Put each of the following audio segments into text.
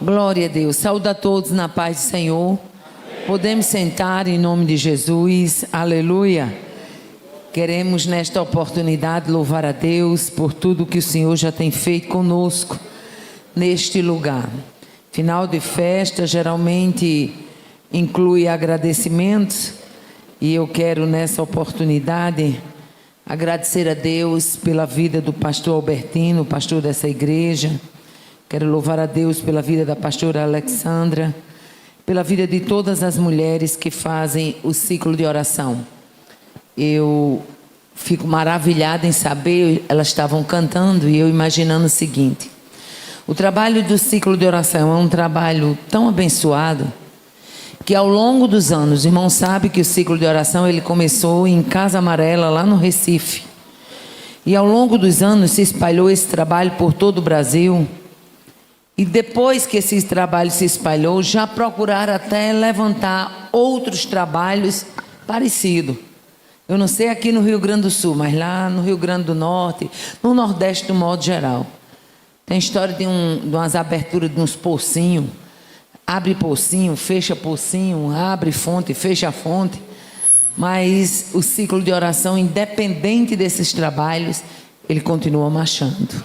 Glória a Deus. Saúde a todos na paz do Senhor. Amém. Podemos sentar em nome de Jesus. Aleluia. Queremos nesta oportunidade louvar a Deus por tudo que o Senhor já tem feito conosco neste lugar. Final de festa geralmente inclui agradecimentos e eu quero nessa oportunidade agradecer a Deus pela vida do pastor Albertino, pastor dessa igreja. Quero louvar a Deus pela vida da pastora Alexandra, pela vida de todas as mulheres que fazem o ciclo de oração. Eu fico maravilhada em saber, elas estavam cantando e eu imaginando o seguinte: o trabalho do ciclo de oração é um trabalho tão abençoado que ao longo dos anos, irmão sabe que o ciclo de oração ele começou em Casa Amarela, lá no Recife. E ao longo dos anos se espalhou esse trabalho por todo o Brasil. E depois que esse trabalho se espalhou, já procuraram até levantar outros trabalhos parecidos. Eu não sei aqui no Rio Grande do Sul, mas lá no Rio Grande do Norte, no Nordeste do modo geral. Tem história de umas aberturas de uns pocinhos. Abre pocinho, fecha pocinho, abre fonte, fecha fonte. Mas o ciclo de oração, independente desses trabalhos, ele continua marchando.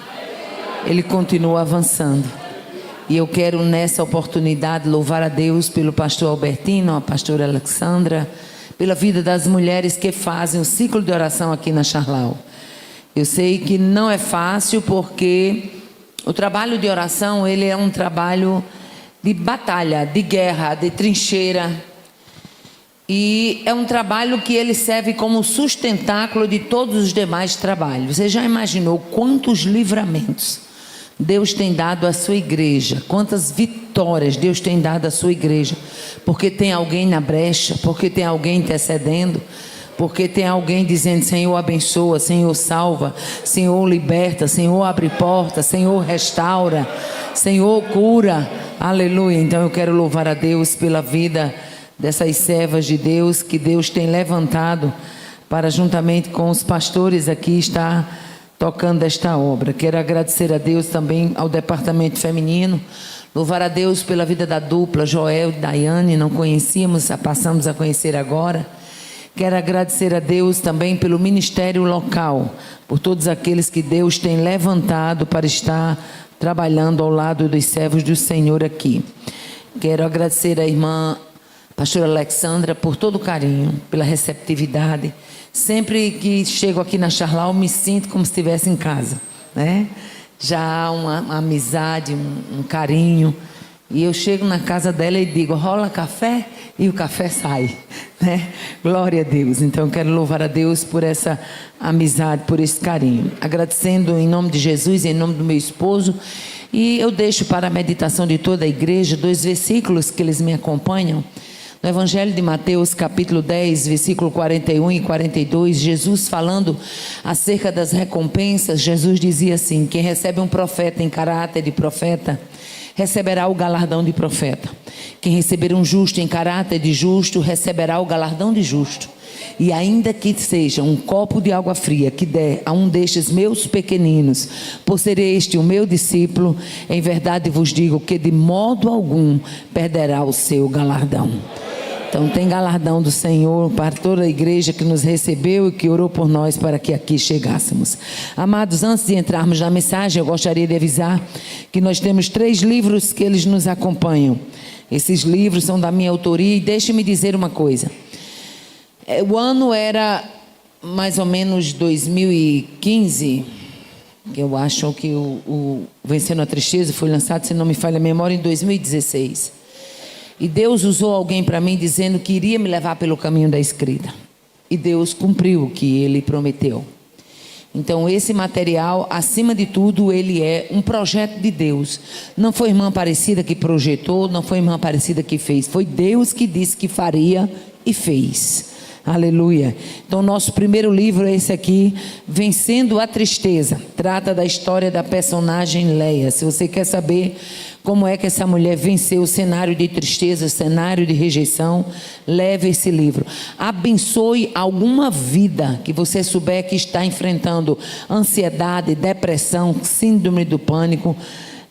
Ele continua avançando. E eu quero nessa oportunidade louvar a Deus pelo pastor Albertino, a pastora Alexandra, pela vida das mulheres que fazem o ciclo de oração aqui na Charlau. Eu sei que não é fácil porque o trabalho de oração ele é um trabalho de batalha, de guerra, de trincheira. E é um trabalho que ele serve como sustentáculo de todos os demais trabalhos. Você já imaginou quantos livramentos Deus tem dado à sua igreja? Quantas vitórias Deus tem dado à sua igreja? Porque tem alguém na brecha, porque tem alguém intercedendo, porque tem alguém dizendo: Senhor abençoa, Senhor salva, Senhor liberta, Senhor abre porta, Senhor restaura, Senhor cura. Aleluia. Então eu quero louvar a Deus pela vida dessas servas de Deus que Deus tem levantado para, juntamente com os pastores aqui, estar tocando esta obra. Quero agradecer a Deus também ao departamento feminino, louvar a Deus pela vida da dupla Joel e Daiane, não conhecíamos, passamos a conhecer agora. Quero agradecer a Deus também pelo ministério local, por todos aqueles que Deus tem levantado para estar trabalhando ao lado dos servos do Senhor aqui. Quero agradecer à irmã pastora Alexandra por todo o carinho, pela receptividade. Sempre que chego aqui na Charlau, me sinto como se estivesse em casa, né? Já há uma amizade, um carinho. E eu chego na casa dela e digo: rola café? E o café sai, né? Glória a Deus. Então eu quero louvar a Deus por essa amizade, por esse carinho. Agradecendo em nome de Jesus e em nome do meu esposo. E eu deixo para a meditação de toda a igreja 2 versículos que eles me acompanham. No Evangelho de Mateus, capítulo 10, versículo 41 e 42, Jesus falando acerca das recompensas, Jesus dizia assim: quem recebe um profeta em caráter de profeta, receberá o galardão de profeta. Quem receber um justo em caráter de justo, receberá o galardão de justo. E ainda que seja um copo de água fria que der a um destes meus pequeninos, por ser este o meu discípulo, em verdade vos digo que de modo algum perderá o seu galardão. Então tem galardão do Senhor para toda a igreja que nos recebeu e que orou por nós para que aqui chegássemos. Amados, antes de entrarmos na mensagem, eu gostaria de avisar que nós temos 3 livros que eles nos acompanham. Esses livros são da minha autoria e deixe-me dizer uma coisa. O ano era mais ou menos 2015, que eu acho que o Vencendo a Tristeza foi lançado, se não me falha a memória, em 2016. E Deus usou alguém para mim dizendo que iria me levar pelo caminho da escrita. E Deus cumpriu o que Ele prometeu. Então esse material, acima de tudo, ele é um projeto de Deus. Não foi irmã Aparecida que projetou, não foi irmã Aparecida que fez. Foi Deus que disse que faria e fez. Aleluia. Então nosso primeiro livro é esse aqui, Vencendo a Tristeza. Trata da história da personagem Leia. Se você quer saber como é que essa mulher venceu o cenário de tristeza, o cenário de rejeição, leve esse livro. Abençoe alguma vida que você souber que está enfrentando ansiedade, depressão, síndrome do pânico.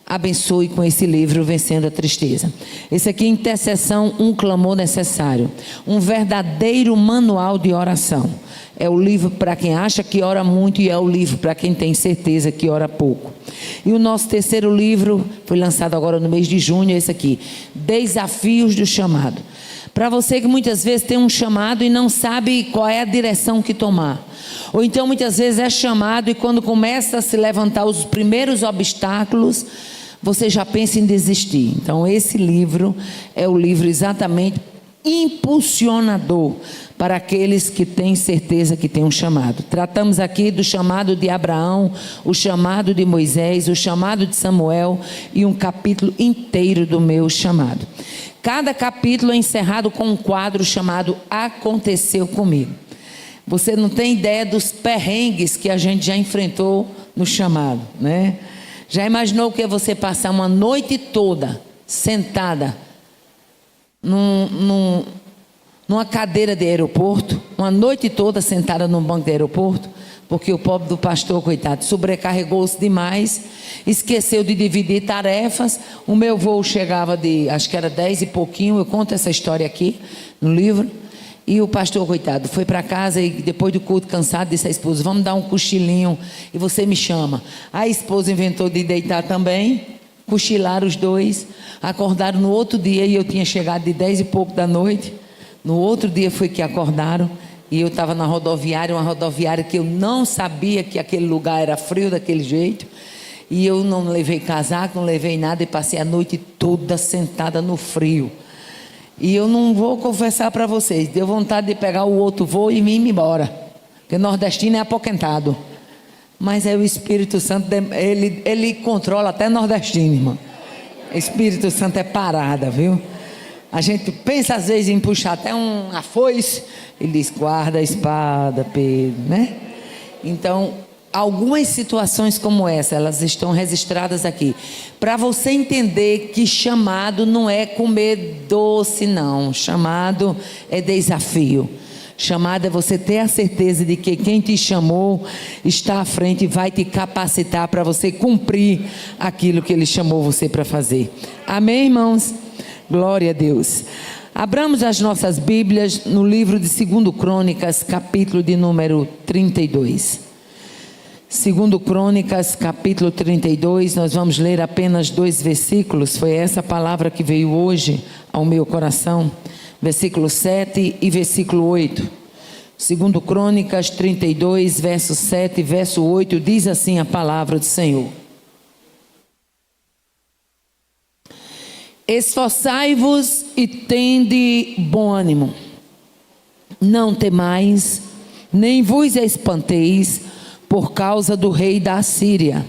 abençoe com esse livro, Vencendo a Tristeza. Esse aqui é Intercessão, um clamor necessário. Um verdadeiro manual de oração. É o livro para quem acha que ora muito e é o livro para quem tem certeza que ora pouco. E o nosso terceiro livro foi lançado agora no mês de junho, é esse aqui, Desafios do Chamado. Para você que muitas vezes tem um chamado e não sabe qual é a direção que tomar. Ou então muitas vezes é chamado e quando começa a se levantar os primeiros obstáculos, você já pensa em desistir. Então esse livro é o livro exatamente impulsionador para aqueles que têm certeza que têm um chamado. Tratamos aqui do chamado de Abraão, o chamado de Moisés, o chamado de Samuel e um capítulo inteiro do meu chamado. Cada capítulo é encerrado com um quadro chamado Aconteceu Comigo. Você não tem ideia dos perrengues que a gente já enfrentou no chamado, né? Já imaginou que é você passar uma noite toda sentada numa cadeira de aeroporto, uma noite toda sentada num banco de aeroporto, porque o pobre do pastor, coitado, sobrecarregou-se demais, esqueceu de dividir tarefas. O meu voo chegava acho que era 10 e pouquinho, eu conto essa história aqui no livro, e o pastor, coitado, foi para casa e depois do culto cansado, disse à esposa, vamos dar um cochilinho e você me chama. A esposa inventou de deitar também, cochilaram os dois, acordaram no outro dia e eu tinha chegado de 10 e pouco da noite. No outro dia foi que acordaram e eu estava na rodoviária, uma rodoviária que eu não sabia que aquele lugar era frio daquele jeito. E eu não levei casaco, não levei nada e passei a noite toda sentada no frio. E eu não vou confessar para vocês, deu vontade de pegar o outro voo e ir embora. Porque nordestino é apoquentado. Mas é o Espírito Santo, ele controla até nordestino, irmão. O Espírito Santo é parada, viu? A gente pensa às vezes em puxar até uma foice. Ele diz, guarda a espada, Pedro, né? Então, algumas situações como essa, elas estão registradas aqui. Para você entender que chamado não é comer doce, não. Chamado é desafio. Chamado é você ter a certeza de que quem te chamou está à frente e vai te capacitar para você cumprir aquilo que Ele chamou você para fazer. Amém, irmãos? Glória a Deus. Abramos as nossas Bíblias no livro de 2 Crônicas, capítulo de número 32. 2 Crônicas, capítulo 32, nós vamos ler apenas 2 versículos. Foi essa palavra que veio hoje ao meu coração. Versículo 7 e versículo 8. 2 Crônicas 32, verso 7 e verso 8, diz assim a palavra do Senhor. Esforçai-vos e tende bom ânimo. Não temais, nem vos espanteis por causa do rei da Assíria,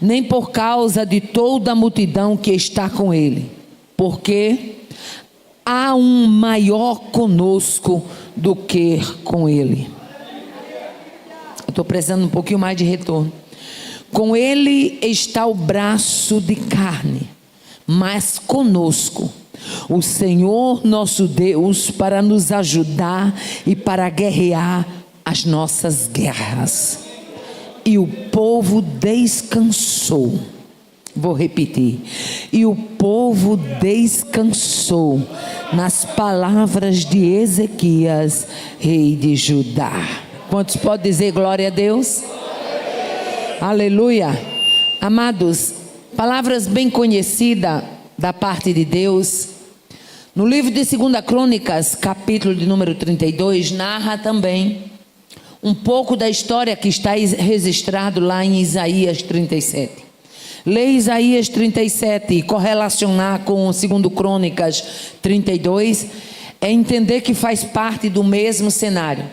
nem por causa de toda a multidão que está com ele, porque há um maior conosco do que com ele. Eu estou precisando um pouquinho mais de retorno. Com ele está o braço de carne, mas conosco o Senhor nosso Deus para nos ajudar e para guerrear as nossas guerras. E o povo descansou. Vou repetir. E o povo descansou nas palavras de Ezequias, rei de Judá. Quantos podem dizer glória a Deus? Aleluia. Amados, palavras bem conhecidas da parte de Deus. No livro de 2 Crônicas, capítulo de número 32, narra também um pouco da história que está registrado lá em Isaías 37. Ler Isaías 37 e correlacionar com 2 Crônicas 32 é entender que faz parte do mesmo cenário.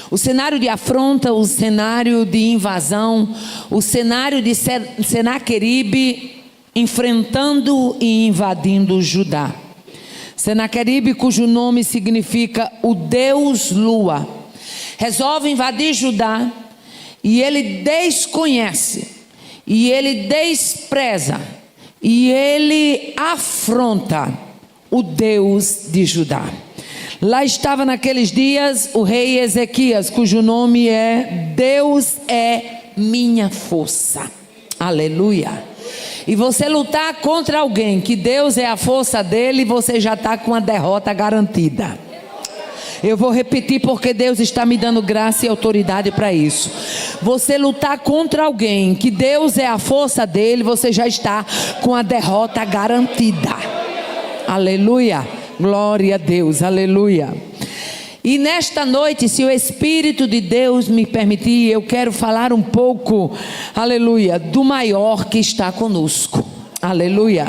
O cenário de afronta, o cenário de invasão, o cenário de Senaqueribe enfrentando e invadindo Judá. Senaqueribe, cujo nome significa o Deus Lua, resolve invadir Judá e ele desconhece, e ele despreza, e ele afronta o Deus de Judá. Lá estava naqueles dias o rei Ezequias, cujo nome é Deus é minha força. Aleluia. e você lutar contra alguém que Deus é a força dele, você já está com a derrota garantida. Eu vou repetir porque Deus está me dando graça e autoridade para isso. Você lutar contra alguém que Deus é a força dele, você já está com a derrota garantida. Aleluia, glória a Deus, aleluia. E nesta noite, se o Espírito de Deus me permitir, eu quero falar um pouco, aleluia, do maior que está conosco. Aleluia.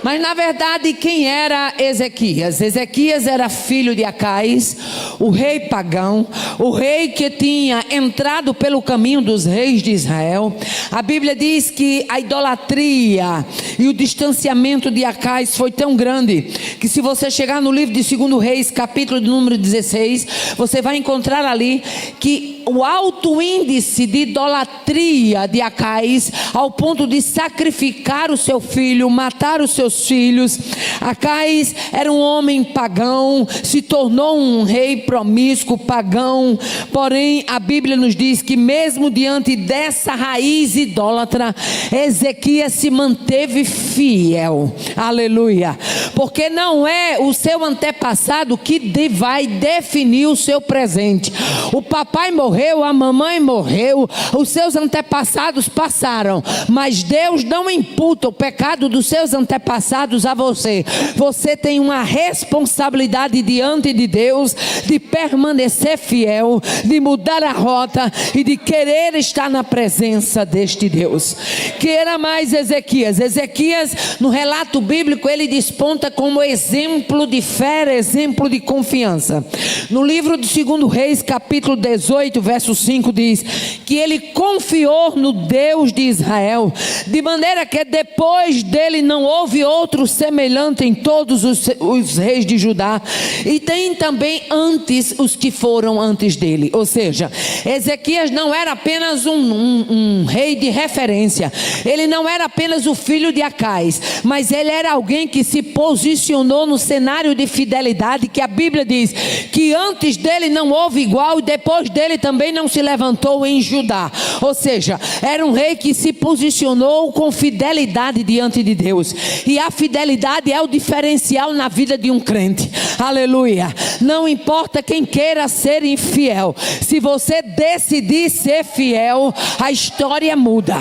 Mas na verdade, quem era Ezequias? Ezequias era filho de Acais, o rei pagão, o rei que tinha entrado pelo caminho dos reis de Israel. A Bíblia diz que a idolatria e o distanciamento de Acais foi tão grande, que se você chegar no livro de 2 Reis, capítulo de número 16, você vai encontrar ali que o alto índice de idolatria de Acais, ao ponto de sacrificar o seu filho, matar os seus filhos. Acais era um homem pagão, se tornou um rei promíscuo, pagão. Porém, a Bíblia nos diz que mesmo diante dessa raiz idólatra, Ezequias se manteve fiel. Aleluia. Porque não é o seu antepassado que vai definir o seu presente. O papai morreu, a mamãe morreu, os seus antepassados passaram, mas Deus não imputa o pecado dos seus antepassados a você. Você tem uma responsabilidade diante de Deus de permanecer fiel, de mudar a rota e de querer estar na presença deste Deus. Que era mais Ezequias? Ezequias, no relato bíblico, ele desponta como exemplo de fé, exemplo de confiança. No livro de 2 Reis, capítulo 18, verso 5, diz que ele confiou no Deus de Israel, de maneira que depois dele não houve outro semelhante em todos os reis de Judá, e tem também antes os que foram antes dele. Ou seja, Ezequias não era apenas um rei de referência, ele não era apenas o filho de Acais, mas ele era alguém que se posicionou no cenário de fidelidade, que a Bíblia diz que antes dele não houve igual e depois dele também não se levantou em Judá. Ou seja, era um rei que se posicionou com fidelidade diante de Deus, e a fidelidade é o diferencial na vida de um crente. Aleluia. Não importa quem queira ser infiel, se você decidir ser fiel, a história muda.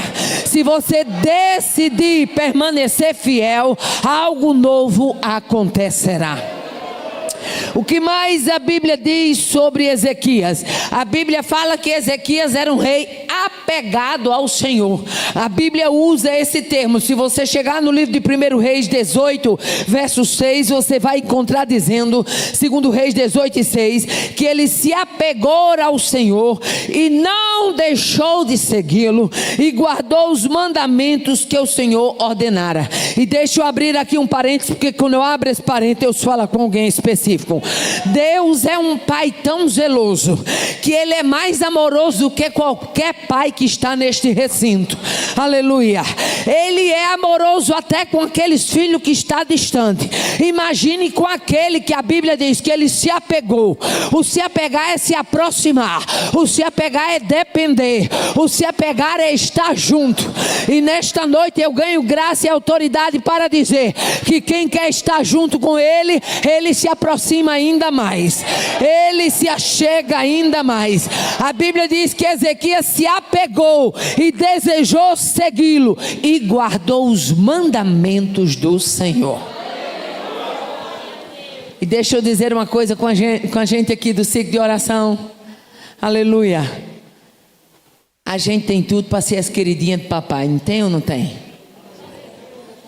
Se você decidir permanecer fiel, algo novo acontecerá. O que mais a Bíblia diz sobre Ezequias? A Bíblia fala que Ezequias era um rei apegado ao Senhor. A Bíblia usa esse termo. Se você chegar no livro de 1 Reis 18, verso 6, você vai encontrar dizendo, 2 Reis 18 e 6, que ele se apegou ao Senhor e não deixou de segui-lo, e guardou os mandamentos que o Senhor ordenara. E deixa eu abrir aqui um parênteses, porque quando eu abro esse parênteses, eu falo com alguém específico. Deus é um pai tão zeloso, que ele é mais amoroso do que qualquer pai que está neste recinto. Aleluia. Ele é amoroso até com aqueles filhos que está distante. Imagine com aquele que a Bíblia diz que ele se apegou. O se apegar é se aproximar, o se apegar é depender, o se apegar é estar junto. E nesta noite eu ganho graça e autoridade para dizer que quem quer estar junto com ele, ele se aproxima ainda mais, ele se achega ainda mais. A Bíblia diz que Ezequias se apegou e desejou segui-lo e guardou os mandamentos do Senhor. E deixa eu dizer uma coisa com a gente aqui do ciclo de oração. Aleluia. A gente tem tudo para ser as queridinhas do papai, não tem ou não tem?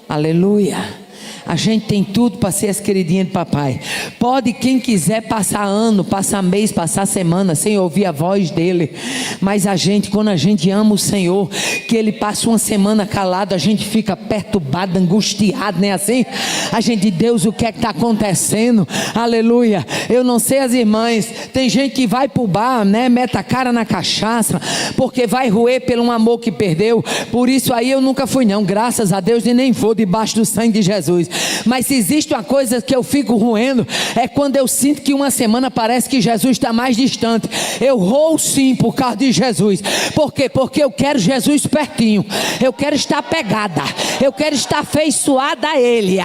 Aleluia. A gente tem tudo para ser as queridinhas do papai. Pode quem quiser passar ano, passar mês, passar semana sem ouvir a voz dele. Mas a gente, quando a gente ama o Senhor, que ele passa uma semana calado, a gente fica perturbado, angustiado, não é assim? A gente diz, Deus, o que é que está acontecendo? Aleluia. Eu não sei as irmãs, tem gente que vai para o bar, né, mete a cara na cachaça, porque vai roer pelo um amor que perdeu. Por isso aí eu nunca fui não, graças a Deus, e nem vou debaixo do sangue de Jesus. Mas se existe uma coisa que eu fico roendo, é quando eu sinto que uma semana parece que Jesus está mais distante. Eu roo sim por causa de Jesus. Por quê? Porque eu quero Jesus pertinho. Eu quero estar pegada. Eu quero estar afeiçoada a Ele.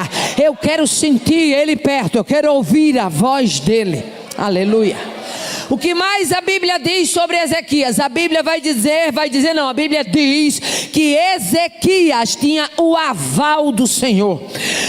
Eu quero sentir Ele perto. Eu quero ouvir a voz dEle. Aleluia. O que mais a Bíblia diz sobre Ezequias? A Bíblia a Bíblia diz que Ezequias tinha o aval do Senhor.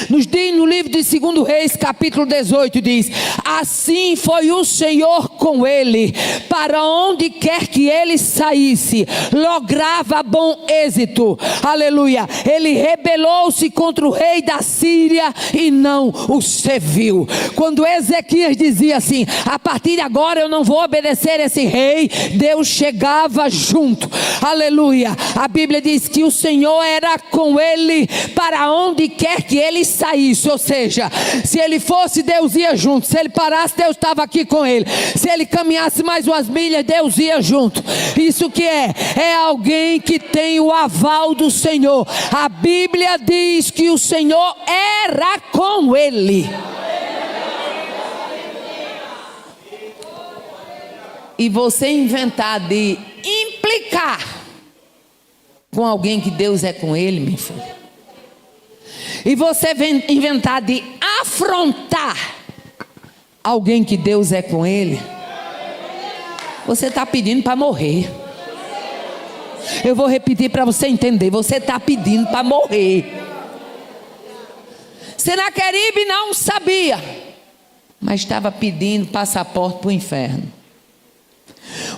Nos diz no livro de 2 Reis, capítulo 18, diz: assim foi o Senhor com ele, para onde quer que ele saísse, lograva bom êxito. Aleluia. Ele rebelou-se contra o rei da Síria e não o serviu. Quando Ezequias dizia assim: a partir de agora eu não vou obedecer esse rei, Deus chegava junto. Aleluia. A Bíblia diz que o Senhor era com ele para onde quer que ele saísse. Ou seja, se ele fosse, Deus ia junto. Se ele parasse, Deus estava aqui com ele. Se ele caminhasse mais umas milhas, Deus ia junto. Isso que é alguém que tem o aval do Senhor. A Bíblia diz que o Senhor era com ele. E você inventar de implicar com alguém que Deus é com ele, meu filho, e você inventar de afrontar alguém que Deus é com ele, você está pedindo para morrer. Eu vou repetir para você entender: você está pedindo para morrer. Senaqueribe não sabia, mas estava pedindo passaporte para o inferno.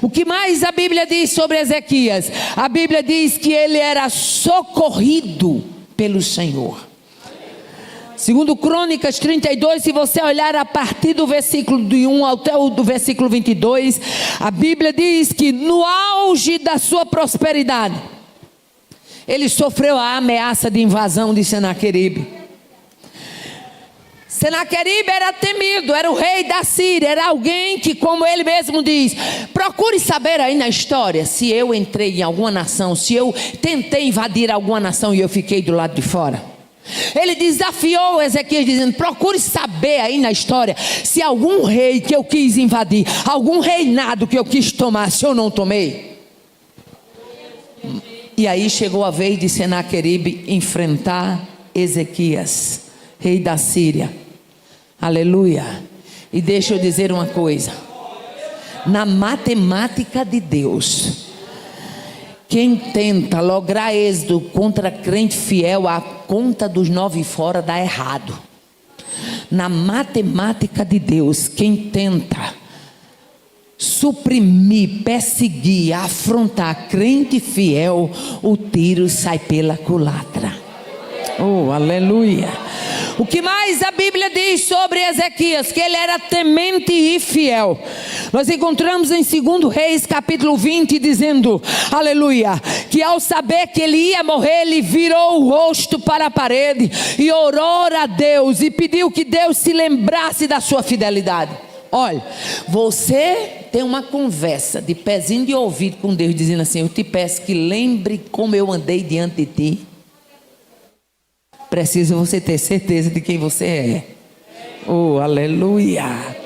O que mais a Bíblia diz sobre Ezequias? A Bíblia diz que ele era socorrido pelo Senhor. Segundo Crônicas 32, se você olhar a partir do versículo de 1 até o do versículo 22, a Bíblia diz que no auge da sua prosperidade, ele sofreu a ameaça de invasão de Senaqueribe. Senaqueribe era temido, era o rei da Síria, era alguém que, como ele mesmo diz, procure saber aí na história, se eu entrei em alguma nação, se eu tentei invadir alguma nação e eu fiquei do lado de fora. Ele desafiou Ezequias dizendo: procure saber aí na história, se algum rei que eu quis invadir, algum reinado que eu quis tomar, se eu não tomei. E aí chegou a vez de Senaqueribe enfrentar Ezequias, rei da Síria. Aleluia. E deixa eu dizer uma coisa: na matemática de Deus, quem tenta lograr êxito contra crente fiel, a conta dos 9 fora dá errado. Na matemática de Deus, quem tenta suprimir, perseguir, afrontar crente fiel, o tiro sai pela culatra. Oh, aleluia. O que mais a Bíblia diz sobre Ezequias? Que ele era temente e fiel. Nós encontramos em 2 Reis capítulo 20 dizendo, aleluia, que ao saber que ele ia morrer, ele virou o rosto para a parede e orou a Deus e pediu que Deus se lembrasse da sua fidelidade. Olha, você tem uma conversa de pezinho de ouvido com Deus dizendo assim: eu te peço que lembre como eu andei diante de ti. Precisa você ter certeza de quem você é. Oh, aleluia.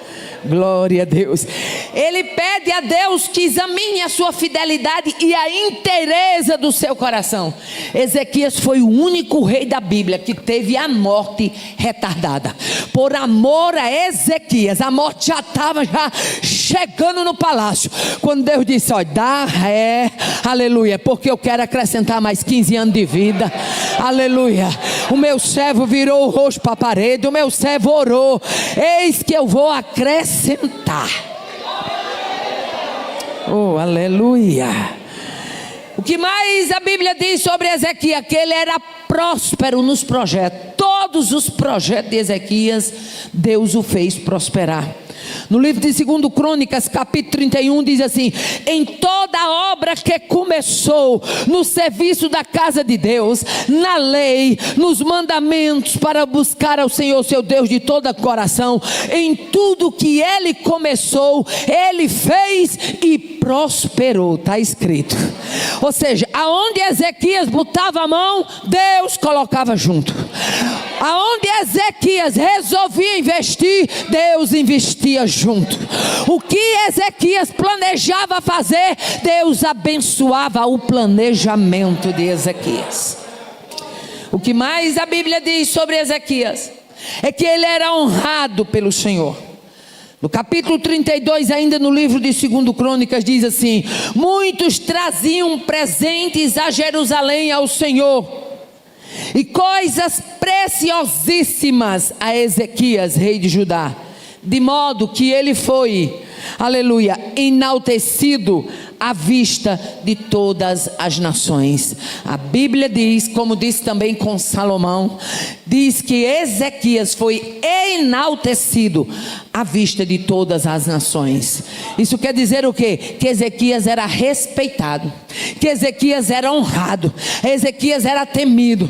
Glória a Deus. Ele pede a Deus que examine a sua fidelidade e a inteireza do seu coração. Ezequias foi o único rei da Bíblia que teve a morte retardada. Por amor a Ezequias, a morte já estava chegando no palácio, quando Deus disse: olha, aleluia, porque eu quero acrescentar mais 15 anos de vida. Aleluia. O meu servo virou o rosto para a parede, o meu servo orou, eis que eu vou acrescentar. Oh, aleluia. O que mais a Bíblia diz sobre Ezequias? Que ele era próspero nos projetos. Todos os projetos de Ezequias, Deus o fez prosperar. No livro de 2 Crônicas, capítulo 31, diz assim: em toda a obra que começou, no serviço da casa de Deus, na lei, nos mandamentos, para buscar ao Senhor seu Deus de todo o coração, em tudo que ele começou, ele fez e prosperou, está escrito. Ou seja, aonde Ezequias botava a mão, Deus colocava junto. Aonde Ezequias resolvia investir, Deus investia junto. O que Ezequias planejava fazer, Deus abençoava o planejamento de Ezequias. O que mais a Bíblia diz sobre Ezequias é que ele era honrado pelo Senhor. No capítulo 32, ainda no livro de 2 Crônicas, diz assim: muitos traziam presentes a Jerusalém ao Senhor, e coisas preciosíssimas a Ezequias, rei de Judá, de modo que ele foi, aleluia, enaltecido à vista de todas as nações. A Bíblia diz, como disse também com Salomão, diz que Ezequias foi enaltecido à vista de todas as nações. Isso quer dizer o quê? Que Ezequias era respeitado, que Ezequias era honrado, Ezequias era temido.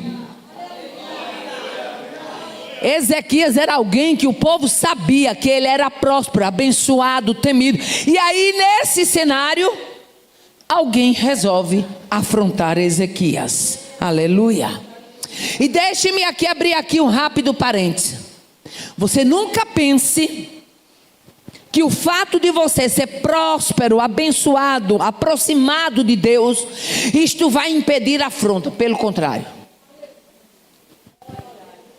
Ezequias era alguém que o povo sabia que ele era próspero, abençoado, temido. E aí, nesse cenário, alguém resolve afrontar Ezequias. Aleluia. E deixe-me aqui abrir aqui um rápido parênteses. Você nunca pense que o fato de você ser próspero, abençoado, aproximado de Deus, isto vai impedir a afronta. Pelo contrário.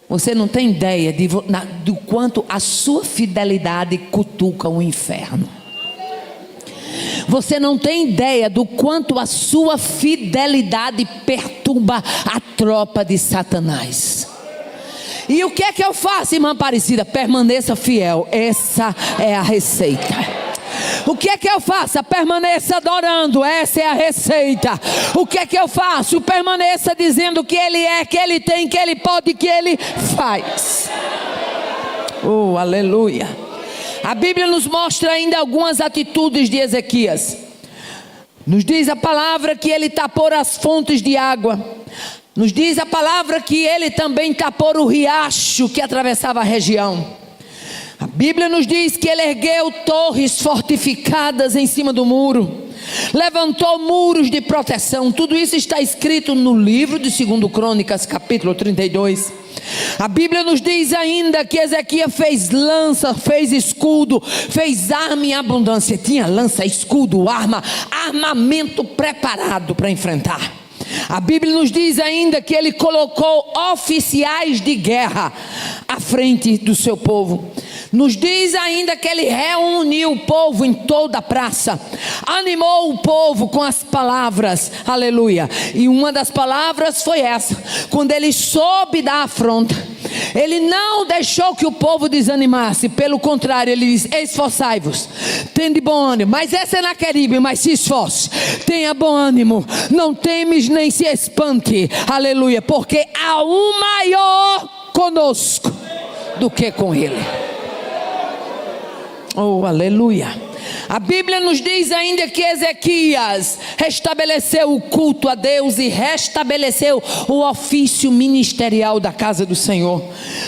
Você não tem ideia do quanto a sua fidelidade cutuca o inferno. Você não tem ideia do quanto a sua fidelidade perturba a tropa de Satanás. E o que é que eu faço, irmã Aparecida? Permaneça fiel. Essa é a receita. O que é que eu faço? Permaneça adorando. Essa é a receita. O que é que eu faço? Permaneça dizendo que Ele é, que Ele tem, que Ele pode, que Ele faz. Oh, aleluia. A Bíblia nos mostra ainda algumas atitudes de Ezequias. Nos diz a palavra que ele tapou as fontes de água. Nos diz a palavra que ele também tapou o riacho que atravessava a região. A Bíblia nos diz que ele ergueu torres fortificadas em cima do muro, levantou muros de proteção. Tudo isso está escrito no livro de 2 Crônicas, capítulo 32. A Bíblia nos diz ainda que Ezequias fez lança, fez escudo, fez arma em abundância. Tinha lança, escudo, arma, armamento preparado para enfrentar. A Bíblia nos diz ainda que ele colocou oficiais de guerra à frente do seu povo. Nos diz ainda que ele reuniu o povo em toda a praça, animou o povo com as palavras, aleluia. E uma das palavras foi essa: quando ele soube da afronta, ele não deixou que o povo desanimasse. Pelo contrário, ele diz: esforçai-vos, tende bom ânimo. Mas é Senaqueribe, mas se esforce, tenha bom ânimo, não temes nem se espante, aleluia, porque há um maior conosco do que com ele. Oh, aleluia. A Bíblia nos diz ainda que Ezequias restabeleceu o culto a Deus e restabeleceu o ofício ministerial da casa do Senhor.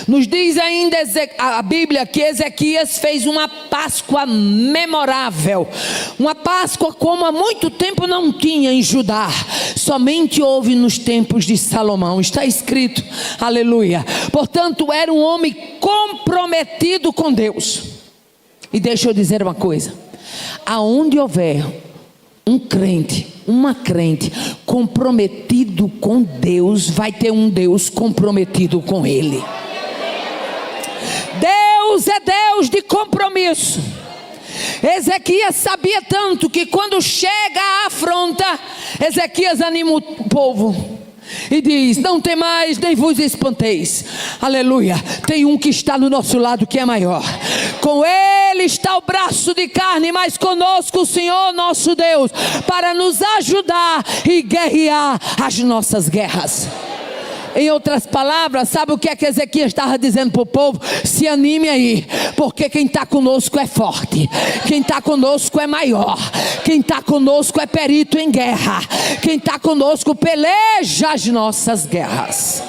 Nos diz ainda a Bíblia que Ezequias fez uma Páscoa memorável, uma Páscoa como há muito tempo não tinha em Judá, somente houve nos tempos de Salomão. Está escrito, aleluia. Portanto, era um homem comprometido com Deus. E deixa eu dizer uma coisa: aonde houver um crente, uma crente comprometido com Deus, vai ter um Deus comprometido com ele. Deus é Deus de compromisso. Ezequias sabia tanto que quando chega a afronta, Ezequias anima o povo e diz: não temais nem vos espanteis, aleluia, tem um que está no nosso lado que é maior. Com ele está o braço de carne, mas conosco o Senhor nosso Deus, para nos ajudar e guerrear as nossas guerras. Em outras palavras, sabe o que é que Ezequias estava dizendo para o povo? Se anime aí, porque quem está conosco é forte, quem está conosco é maior, quem está conosco é perito em guerra, quem está conosco peleja as nossas guerras.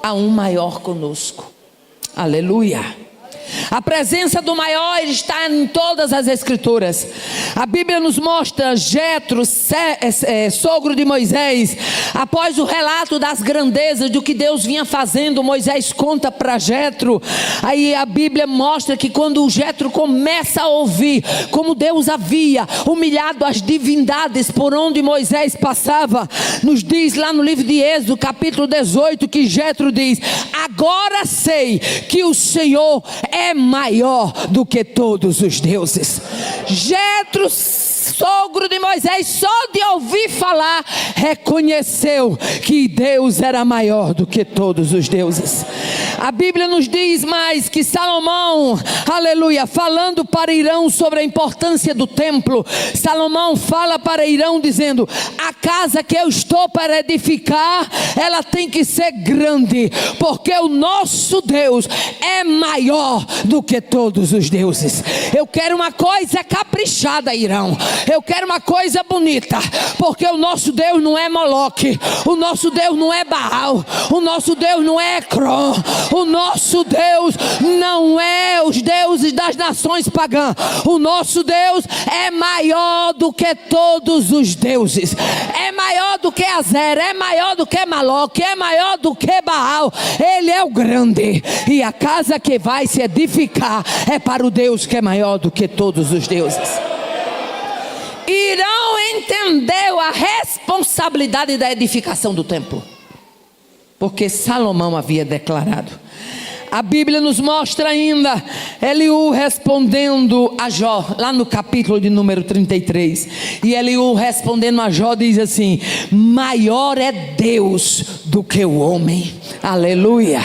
Há um maior conosco, aleluia. A presença do maior está em todas as escrituras. A Bíblia nos mostra Jetro, sogro de Moisés. Após o relato das grandezas do que Deus vinha fazendo, Moisés conta para Jetro. Aí a Bíblia mostra que quando o Jetro começa a ouvir como Deus havia humilhado as divindades por onde Moisés passava, nos diz lá no livro de Êxodo, capítulo 18, que Jetro diz: agora sei que o Senhor é maior do que todos os deuses. Jetro, sogro de Moisés, só de ouvir falar, reconheceu que Deus era maior do que todos os deuses. A Bíblia nos diz mais que Salomão, aleluia, falando para Irão sobre a importância do templo, Salomão fala para Irão dizendo: a casa que eu estou para edificar, ela tem que ser grande, porque o nosso Deus é maior do que todos os deuses. Eu quero uma coisa caprichada, Irão. Eu quero uma coisa bonita, porque o nosso Deus não é Moloque, o nosso Deus não é Baal, o nosso Deus não é Ecrom, o nosso Deus não é os deuses das nações pagãs. O nosso Deus é maior do que todos os deuses, é maior do que Azer, é maior do que Moloque, é maior do que Baal. Ele é o grande, e a casa que vai se edificar é para o Deus que é maior do que todos os deuses. Irão entendeu a responsabilidade da edificação do templo, porque Salomão havia declarado. A Bíblia nos mostra ainda Eliú respondendo a Jó, lá no capítulo de número 33. E Eliú respondendo a Jó diz assim: maior é Deus do que o homem. Aleluia.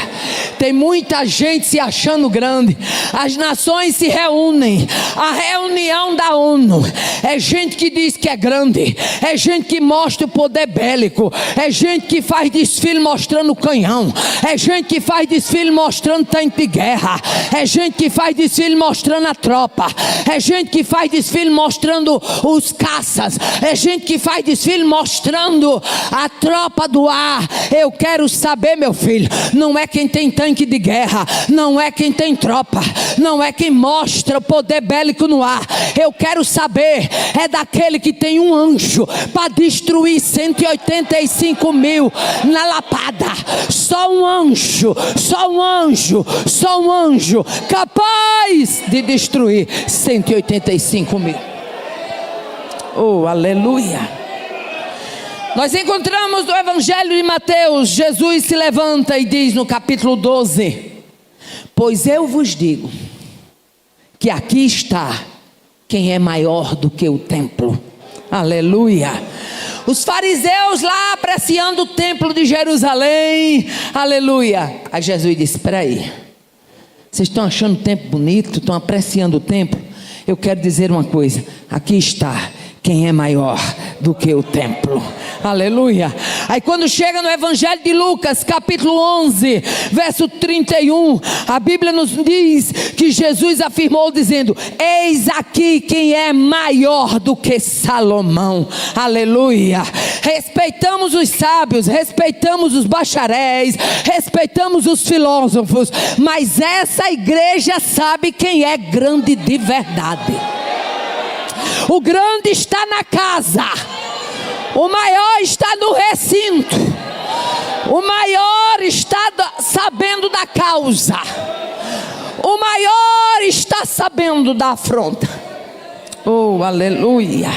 Tem muita gente se achando grande. As nações se reúnem. A reunião da ONU é gente que diz que é grande, é gente que mostra o poder bélico, é gente que faz desfile mostrando canhão, é gente que faz desfile mostrando tanque de guerra, é gente que faz desfile mostrando a tropa, é gente que faz desfile mostrando os caças, é gente que faz desfile mostrando a tropa do ar. Eu quero saber, meu filho, não é quem tem tanque de guerra, não é quem tem tropa, não é quem mostra o poder bélico no ar. Eu quero saber é daquele que tem um anjo para destruir 185 mil na lapada. Só um anjo, só um anjo, só um anjo capaz de destruir 185 mil. Oh, aleluia. Nós encontramos no Evangelho de Mateus, Jesus se levanta e diz no capítulo 12: pois eu vos digo que aqui está quem é maior do que o templo. Aleluia. Os fariseus lá apreciando o templo de Jerusalém, aleluia. Aí Jesus disse: espera aí, vocês estão achando o templo bonito, estão apreciando o templo? Eu quero dizer uma coisa: aqui está quem é maior do que o templo. Aleluia. Aí quando chega no Evangelho de Lucas, capítulo 11, verso 31, a Bíblia nos diz que Jesus afirmou dizendo: eis aqui quem é maior do que Salomão. Aleluia. Respeitamos os sábios, respeitamos os bacharéis, respeitamos os filósofos, mas essa igreja sabe quem é grande de verdade. O grande está na casa, o maior está no recinto, o maior está sabendo da causa, o maior está sabendo da afronta. Oh, aleluia.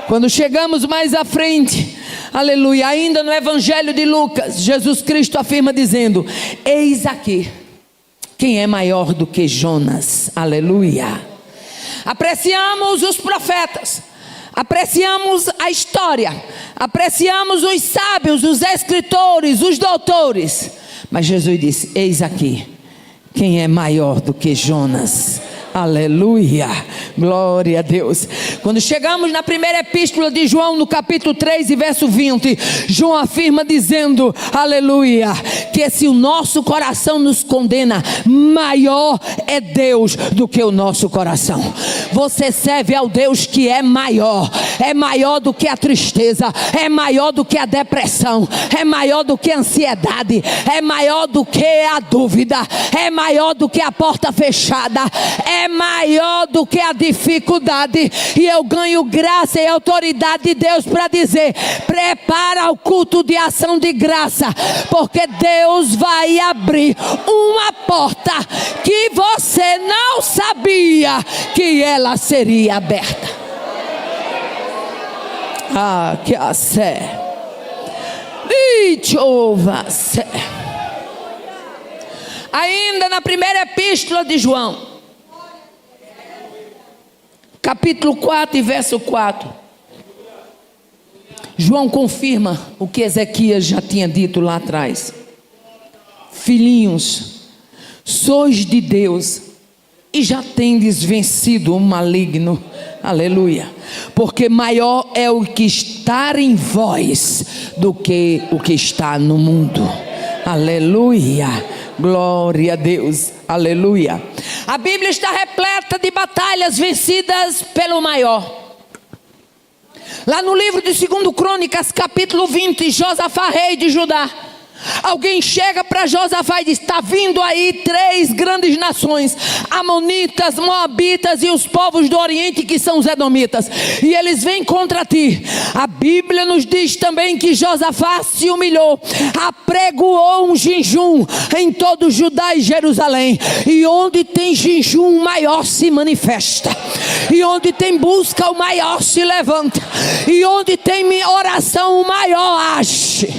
Quando chegamos mais à frente, aleluia, ainda no Evangelho de Lucas, Jesus Cristo afirma dizendo: eis aqui quem é maior do que Jonas. Aleluia. Apreciamos os profetas, apreciamos a história, apreciamos os sábios, os escritores, os doutores, mas Jesus disse: eis aqui quem é maior do que Jonas. Aleluia, glória a Deus. Quando chegamos na primeira epístola de João, no capítulo 3 e verso 20, João afirma dizendo, aleluia, que se o nosso coração nos condena, maior é Deus do que o nosso coração. Você serve ao Deus que é maior do que a tristeza, é maior do que a depressão, é maior do que a ansiedade, é maior do que a dúvida, é maior do que a porta fechada, é maior do que a dificuldade. E eu ganho graça e autoridade de Deus para dizer, prepara o culto de ação de graça, porque Deus vai abrir uma porta que você não sabia que ela seria aberta. Ah, que a sé. Ainda na primeira epístola de João, capítulo 4 e verso 4, João confirma o que Ezequias já tinha dito lá atrás. Filhinhos, sois de Deus e já tendes vencido o maligno. Aleluia. Porque maior é o que está em vós do que o que está no mundo. Aleluia. Glória a Deus. Aleluia. A Bíblia está repleta de batalhas vencidas pelo maior. Lá no livro de 2 Crônicas, capítulo 20, Josafá, rei de Judá, alguém chega para Josafá e diz, está vindo aí 3 grandes nações, amonitas, moabitas e os povos do oriente, que são os edomitas, e eles vêm contra ti. A Bíblia nos diz também que Josafá se humilhou, apregoou um jejum em todo Judá e Jerusalém, e onde tem jejum o maior se manifesta, e onde tem busca o maior se levanta, e onde tem oração o maior age.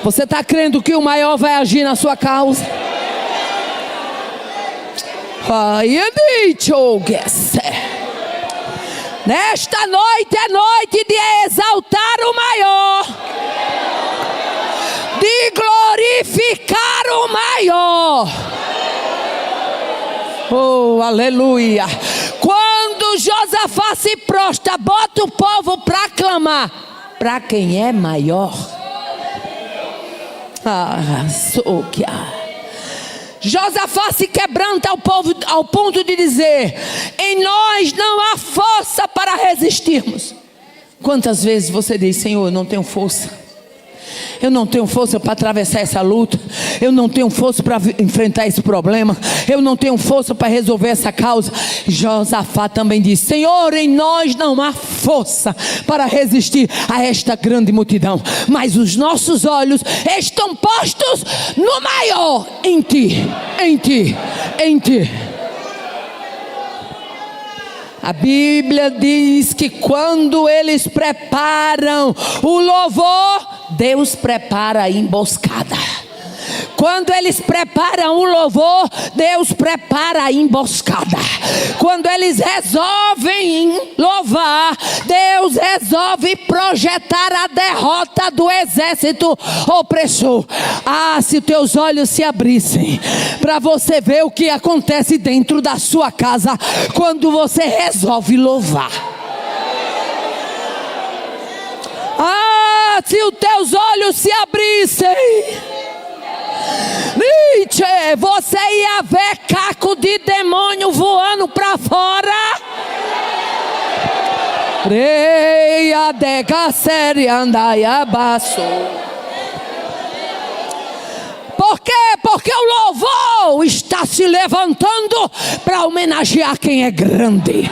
Você está crendo que o maior vai agir na sua causa? Nesta noite é noite de exaltar o maior, de glorificar o maior. Oh, aleluia. Quando Josafá se prostra, bota o povo para clamar para quem é maior. Josafá se quebranta ao povo ao ponto de dizer, em nós não há força para resistirmos. Quantas vezes você diz, Senhor, eu não tenho força, eu não tenho força para atravessar essa luta, eu não tenho força para enfrentar esse problema, eu não tenho força para resolver essa causa. Josafá também diz, Senhor, em nós não há força para resistir a esta grande multidão, mas os nossos olhos estão postos no maior, em ti, em ti, em ti. A Bíblia diz que quando eles preparam o louvor, Deus prepara a emboscada. Quando eles preparam o louvor, Deus prepara a emboscada. Quando eles resolvem louvar, Deus resolve projetar a derrota do exército opressor. Ah, se teus olhos se abrissem para você ver o que acontece dentro da sua casa quando você resolve louvar. Ah, se os teus olhos se abrissem, você ia ver caco de demônio voando para fora. Por quê? Porque o louvor está se levantando para homenagear quem é grande,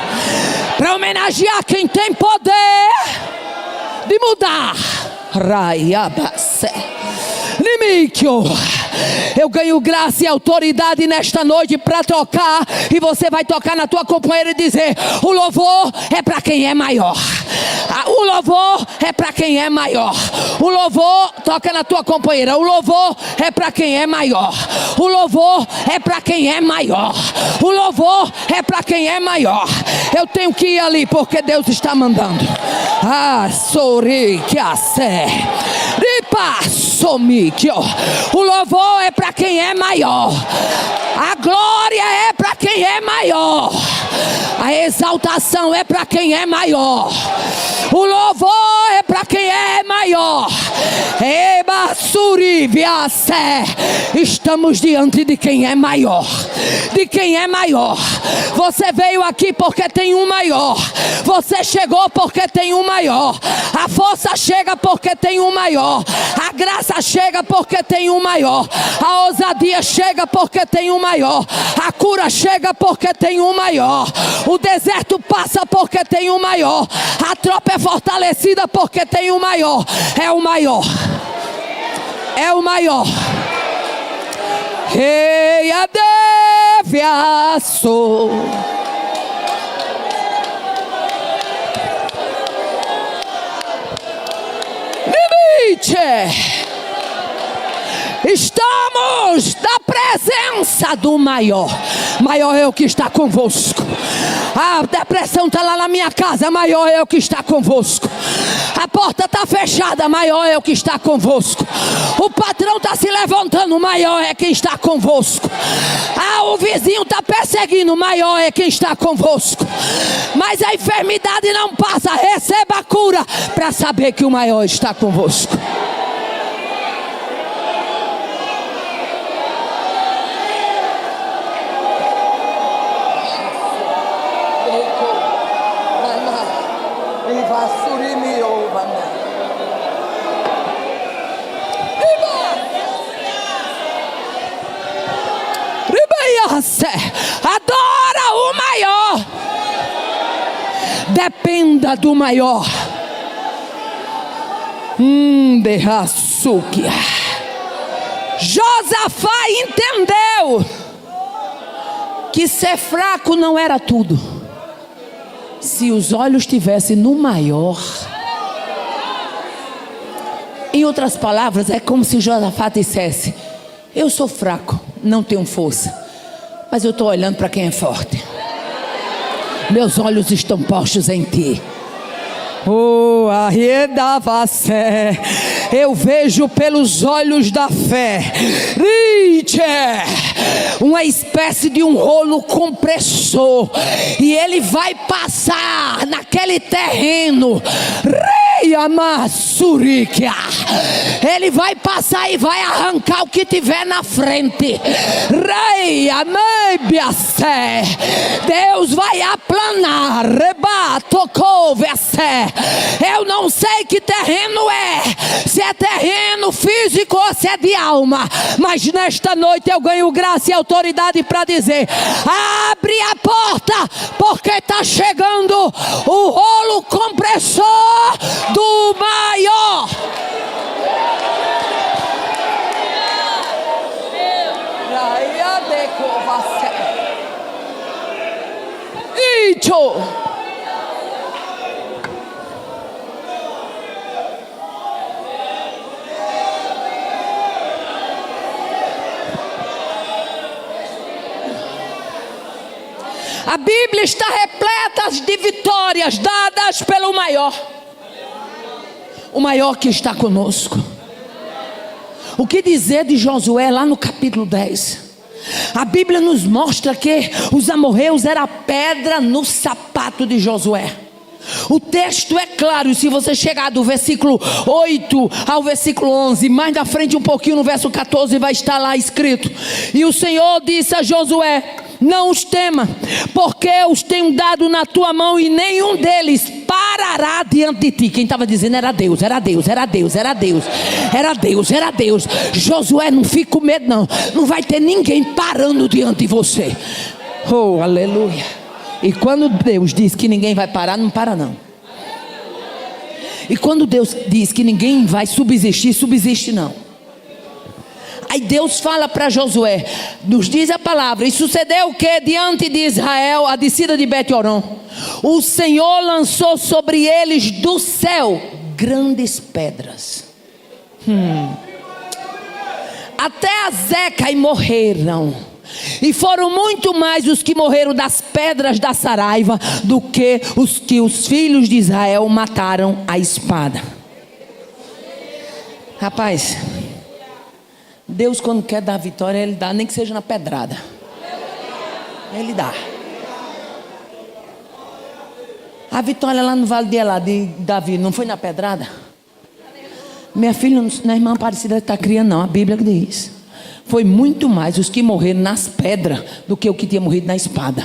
para homenagear quem tem poder de mudar. Eu ganho graça e autoridade nesta noite para tocar, e você vai tocar na tua companheira e dizer, o louvor é para quem é maior. O louvor é para quem é maior. O louvor, toca na tua companheira, o louvor é para quem é maior. O louvor é para quem é maior. O louvor é para quem é maior. Eu tenho que ir ali porque Deus está mandando. Ah, sorri que a sé. O louvor é para quem é maior. A glória é para quem é maior. A exaltação é para quem é maior. O louvor é para quem é maior. Estamos diante de quem é maior. De quem é maior. Você veio aqui porque tem um maior. Você chegou porque tem um maior. A força chega porque tem um maior. A graça chega porque tem um maior. A ousadia chega porque tem um maior. A cura chega porque tem um maior. O deserto passa porque tem um maior. A tropa é fortalecida porque tem um maior. É o maior. É o maior. Rei adeviaço. Estamos na presença do maior. Maior é o que está convosco. A depressão está lá na minha casa. Maior é o que está convosco. A porta está fechada. Maior é o que está convosco. O patrão está se levantando. Maior é quem está convosco. O vizinho está perseguindo. Maior é quem está convosco. Mas a enfermidade não passa. Receba a cura para saber que o maior está convosco. Adora o maior. Dependa do maior. Josafá entendeu que ser fraco não era tudo. Se os olhos estivessem no maior. Em outras palavras, é como se Josafá dissesse: eu sou fraco, não tenho força, mas eu estou olhando para quem é forte. Meus olhos estão postos em ti. Eu vejo pelos olhos da fé uma espécie de um rolo compressor, e ele vai passar naquele terreno. Ele vai passar e vai arrancar o que tiver na frente. Deus vai aplanar. Eu não sei que terreno é, se é terreno físico ou se é de alma, mas nesta noite eu ganho graça e autoridade para dizer: abre a porta, porque está chegando o rolo compressor do maior. A Bíblia está repleta de vitórias dadas pelo maior. O maior que está conosco. O que dizer de Josué lá no capítulo 10? A Bíblia nos mostra que os amorreus eram a pedra no sapato de Josué. O texto é claro, se você chegar do versículo 8 ao versículo 11, mais na frente um pouquinho no verso 14 vai estar lá escrito: e o Senhor disse a Josué: não os tema, porque eu os tenho dado na tua mão, e nenhum deles parará diante de ti. Quem estava dizendo era Deus, era Deus, era Deus, era Deus, era Deus, era Deus. Josué, não fique com medo não, não vai ter ninguém parando diante de você. Oh, aleluia. E quando Deus diz que ninguém vai parar, não para não. E quando Deus diz que ninguém vai subsistir, subsiste não. Aí Deus fala para Josué, nos diz a palavra: e sucedeu que diante de Israel, a descida de Bet-Horon, o Senhor lançou sobre eles do céu grandes pedras, até Azeca, e morreram. E foram muito mais os que morreram das pedras da saraiva do que os filhos de Israel mataram à espada. Rapaz, Deus, quando quer dar vitória, Ele dá, nem que seja na pedrada. Ele dá. A vitória lá no Vale de Elá, de Davi, não foi na pedrada? Minha filha, não é irmã Aparecida que está criando, não. A Bíblia diz. Foi muito mais os que morreram nas pedras do que o que tinha morrido na espada.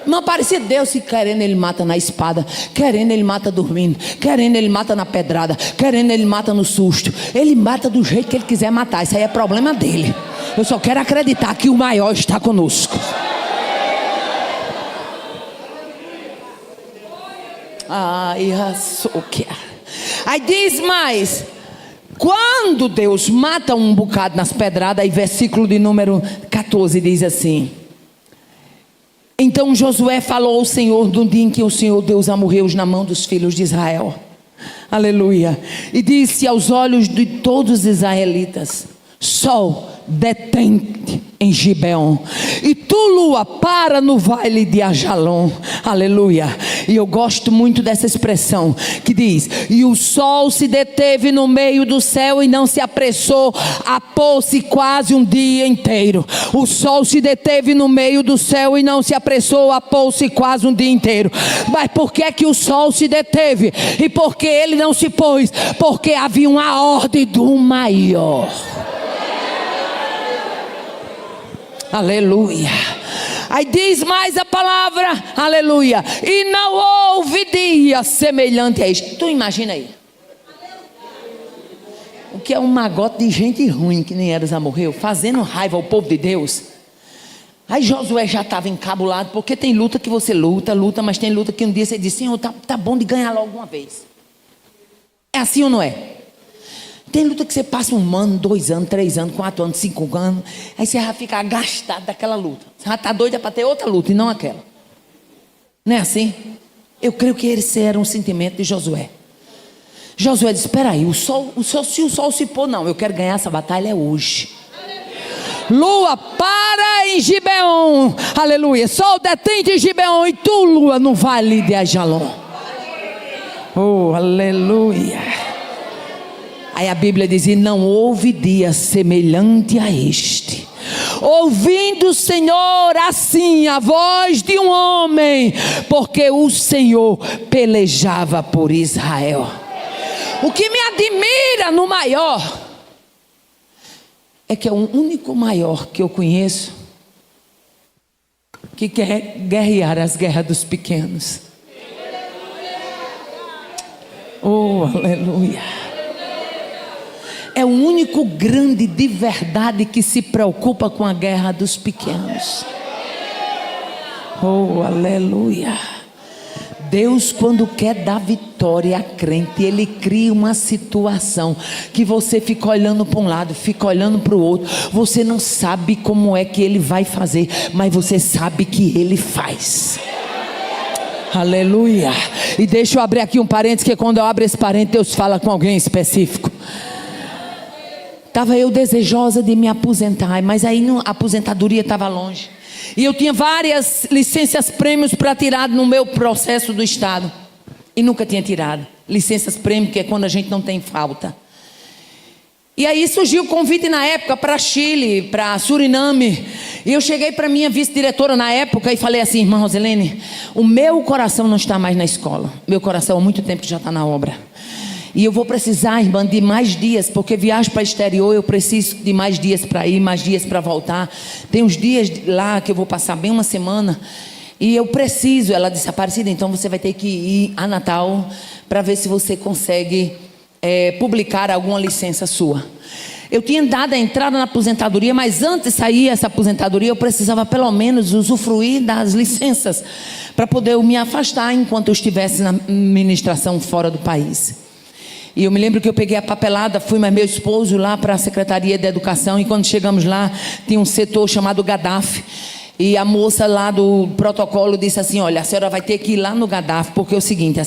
Irmã Aparecida, Deus, se querendo ele mata na espada, querendo ele mata dormindo, querendo ele mata na pedrada, querendo ele mata no susto. Ele mata do jeito que ele quiser matar. Isso aí é problema dele. Eu só quero acreditar que o maior está conosco. Ai, aí diz mais: quando Deus mata um bocado nas pedradas, aí versículo de número 14 diz assim: então Josué falou ao Senhor no dia em que o Senhor Deus morreu na mão dos filhos de Israel. Aleluia. E disse aos olhos de todos os israelitas: sol, detente em Gibeon, e tu, lua, para no vale de Ajalon. Aleluia. E eu gosto muito dessa expressão que diz: e o sol se deteve no meio do céu e não se apressou a pôr-se quase um dia inteiro. O sol se deteve no meio do céu e não se apressou a pôr-se quase um dia inteiro. Mas por que que o sol se deteve? E por que ele não se pôs? Porque havia uma ordem do maior. Aleluia. Aí diz mais a palavra, aleluia: e não houve dia semelhante a este. Tu imagina aí o que é um magote de gente ruim, que nem Eras morreu, fazendo raiva ao povo de Deus. Aí Josué já estava encabulado, porque tem luta que você luta, mas tem luta que um dia você diz: Senhor, tá bom de ganhar logo uma vez. É assim ou não é? Tem luta que você passa 1 ano, 2 anos, 3 anos, 4 anos, 5 anos. Aí você vai ficar gastado daquela luta. Você já está doida para ter outra luta e não aquela. Não é assim? Eu creio que esse era um sentimento de Josué. Josué disse: espera aí, se o sol se pôr, não, eu quero ganhar essa batalha hoje. Lua, para em Gibeon. Aleluia. Sol, detente em Gibeon, e tu, lua, no vale de Ajalon. Oh, aleluia. Aí a Bíblia diz: e não houve dia semelhante a este, ouvindo o Senhor assim a voz de um homem, porque o Senhor pelejava por Israel. O que me admira no maior é que é o único maior que eu conheço que quer guerrear as guerras dos pequenos. Oh, aleluia. É o único grande de verdade que se preocupa com a guerra dos pequenos. Oh, aleluia. Deus, quando quer dar vitória a crente, Ele cria uma situação que você fica olhando para um lado, fica olhando para o outro. Você não sabe como é que Ele vai fazer, mas você sabe que Ele faz. Aleluia. E deixa eu abrir aqui um parênteses, que quando eu abro esse parênteses, Deus fala com alguém específico. Estava eu desejosa de me aposentar, mas aí a aposentadoria estava longe. E eu tinha várias licenças prêmios para tirar no meu processo do Estado. E nunca tinha tirado. Licenças prêmio, que é quando a gente não tem falta. E aí surgiu o convite na época para Chile, para Suriname. E eu cheguei para minha vice-diretora na época e falei assim: irmã Roselene, o meu coração não está mais na escola. Meu coração há muito tempo que já está na obra. E eu vou precisar, irmã, de mais dias, porque viagem para o exterior, eu preciso de mais dias para ir, mais dias para voltar. Tem uns dias lá que eu vou passar bem 1 semana. E eu preciso. Ela disse: Aparecida, então você vai ter que ir a Natal para ver se você consegue publicar alguma licença sua. Eu tinha dado a entrada na aposentadoria, mas antes de sair essa aposentadoria, eu precisava pelo menos usufruir das licenças para poder me afastar enquanto eu estivesse na ministração fora do país. E eu me lembro que eu peguei a papelada, fui mais meu esposo lá para a Secretaria de Educação, e quando chegamos lá, tinha um setor chamado GADAF. E a moça lá do protocolo disse assim: olha, a senhora vai ter que ir lá no GADAF, porque é o seguinte, a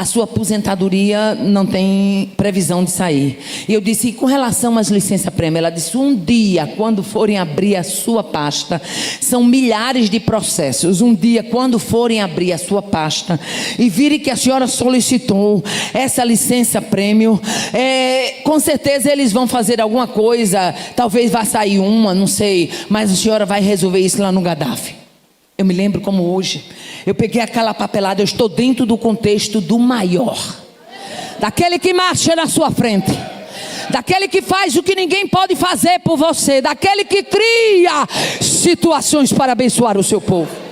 sua aposentadoria não tem previsão de sair. E eu disse: e com relação às licenças-prêmio? Ela disse: um dia, quando forem abrir a sua pasta, são milhares de processos. Um dia, quando forem abrir a sua pasta e virem que a senhora solicitou essa licença-prêmio, com certeza eles vão fazer alguma coisa, talvez vá sair uma, não sei, mas a senhora vai resolver isso isso lá no Gaddafi. Eu me lembro como hoje. Eu peguei aquela papelada, eu estou dentro do contexto do maior. Daquele que marcha na sua frente. Daquele que faz o que ninguém pode fazer por você. Daquele que cria situações para abençoar o seu povo.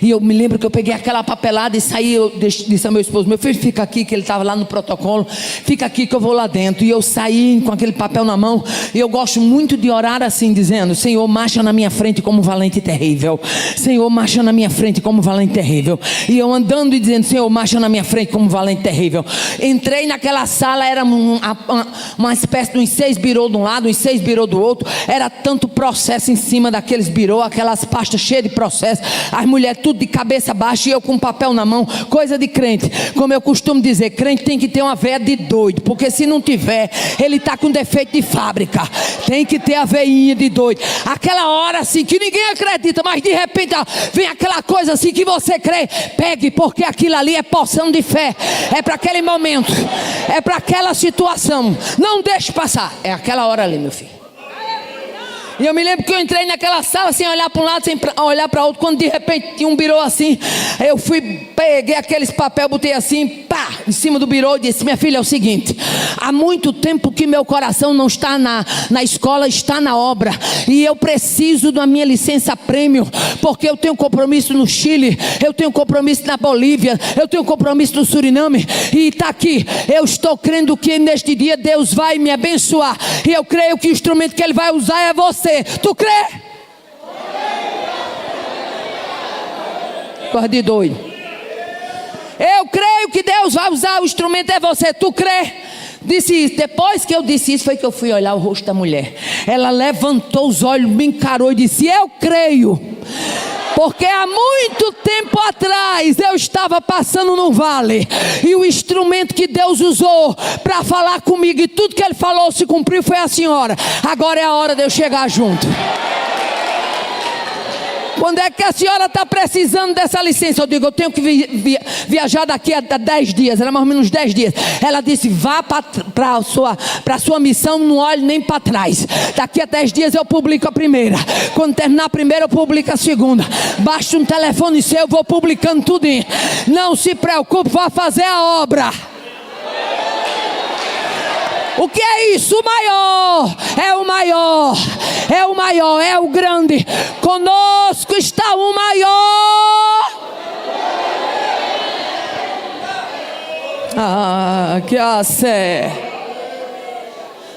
E eu me lembro que eu peguei aquela papelada e saí, eu disse ao meu esposo, meu filho, fica aqui, que ele estava lá no protocolo, fica aqui que eu vou lá dentro. E eu saí com aquele papel na mão, e eu gosto muito de orar assim, dizendo, Senhor, marcha na minha frente como valente e terrível. Senhor, marcha na minha frente como valente e terrível. E eu andando e dizendo, Senhor, marcha na minha frente como valente e terrível. Entrei naquela sala, era uma espécie de uns 6 birôs de um lado, uns 6 birôs do outro. Era tanto processo em cima daqueles birôs, aquelas pastas cheias de processo. As mulheres tudo de cabeça baixa e eu com papel na mão, coisa de crente. Como eu costumo dizer, crente tem que ter uma veia de doido, porque se não tiver, ele está com defeito de fábrica. Tem que ter a veinha de doido. Aquela hora assim que ninguém acredita, mas de repente vem aquela coisa assim que você crê. Pegue, porque aquilo ali é porção de fé. É para aquele momento, é para aquela situação. Não deixe passar. É aquela hora ali, meu filho. E eu me lembro que eu entrei naquela sala sem olhar para um lado, sem olhar para outro. Quando de repente tinha um birô assim, eu fui, peguei aqueles papel, botei assim, pá, em cima do birô e disse, minha filha, é o seguinte, há muito tempo que meu coração não está na escola, está na obra. E eu preciso da minha licença prêmio, porque eu tenho compromisso no Chile, eu tenho compromisso na Bolívia, eu tenho compromisso no Suriname. E está aqui, eu estou crendo que neste dia Deus vai me abençoar. E eu creio que o instrumento que Ele vai usar é você. Tu crê? Coisa de doido. Eu creio que Deus vai usar o instrumento é você. Tu crê? Disse isso. Depois que eu disse isso, foi que eu fui olhar o rosto da mulher. Ela levantou os olhos, me encarou e disse, eu creio. Porque há muito tempo atrás eu estava passando no vale, e o instrumento que Deus usou para falar comigo, e tudo que Ele falou se cumpriu, foi a senhora. Agora é a hora de eu chegar junto. Quando é que a senhora está precisando dessa licença? Eu digo, eu tenho que viajar daqui a 10 dias. Era mais ou menos 10 dias. Ela disse, vá para a sua missão, não olhe nem para trás. Daqui a 10 dias eu publico a primeira. Quando terminar a primeira, eu publico a segunda. Baixa um telefone seu, eu vou publicando tudo. Não se preocupe, vá fazer a obra. O que é isso? O maior, é o maior, é o maior, é o grande. Conosco está o maior. Que sé.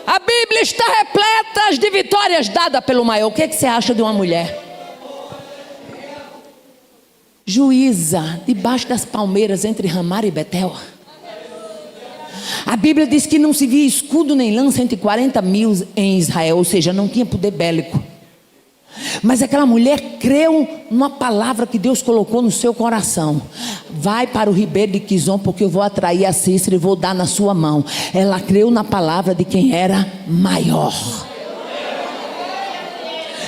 A Bíblia está repleta de vitórias dadas pelo maior. O que você acha de uma mulher? Juíza, debaixo das palmeiras entre Ramar e Betel. A Bíblia diz que não se via escudo nem lança entre 40 mil em Israel, ou seja, não tinha poder bélico. Mas aquela mulher creu numa palavra que Deus colocou no seu coração. Vai para o ribeiro de Quizon, porque eu vou atrair a Cícera e vou dar na sua mão. Ela creu na palavra de quem era maior.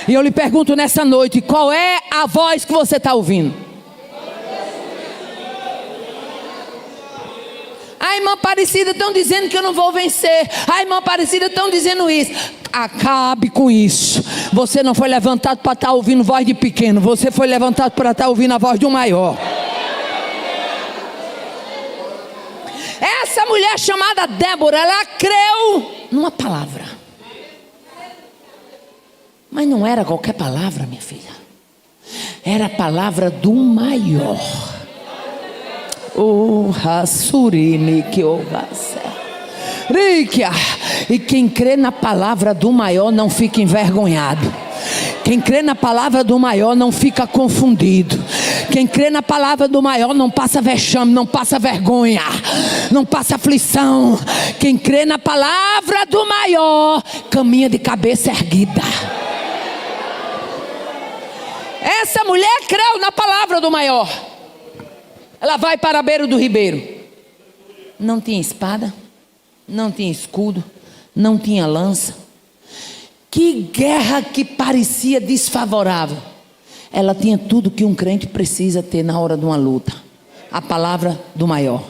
E eu lhe pergunto nessa noite, qual é a voz que você está ouvindo? A irmã Aparecida estão dizendo que eu não vou vencer. A irmã Aparecida estão dizendo isso. Acabe com isso. Você não foi levantado para estar ouvindo voz de pequeno. Você foi levantado para estar ouvindo a voz do maior. Essa mulher chamada Débora, ela creu numa palavra. Mas não era qualquer palavra, minha filha. Era a palavra do maior. E quem crê na palavra do maior não fica envergonhado. Quem crê na palavra do maior não fica confundido. Quem crê na palavra do maior não passa vexame, não passa vergonha, não passa aflição. Quem crê na palavra do maior caminha de cabeça erguida. Essa mulher creu na palavra do maior. Ela vai para a beira do ribeiro. Não tinha espada, não tinha escudo, não tinha lança. Que guerra que parecia desfavorável. Ela tinha tudo que um crente precisa ter na hora de uma luta. A palavra do maior.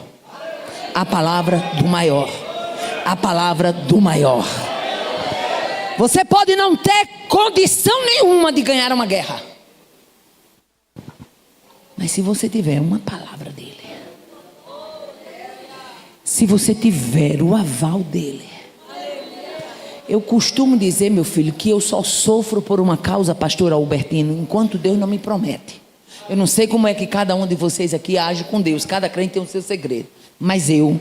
A palavra do maior. A palavra do maior. Você pode não ter condição nenhuma de ganhar uma guerra, mas se você tiver uma palavra dele, se você tiver o aval dele. Eu costumo dizer, meu filho, que eu só sofro por uma causa, pastor Albertino, enquanto Deus não me promete. Eu não sei como é que cada um de vocês aqui age com Deus, cada crente tem o seu segredo, mas eu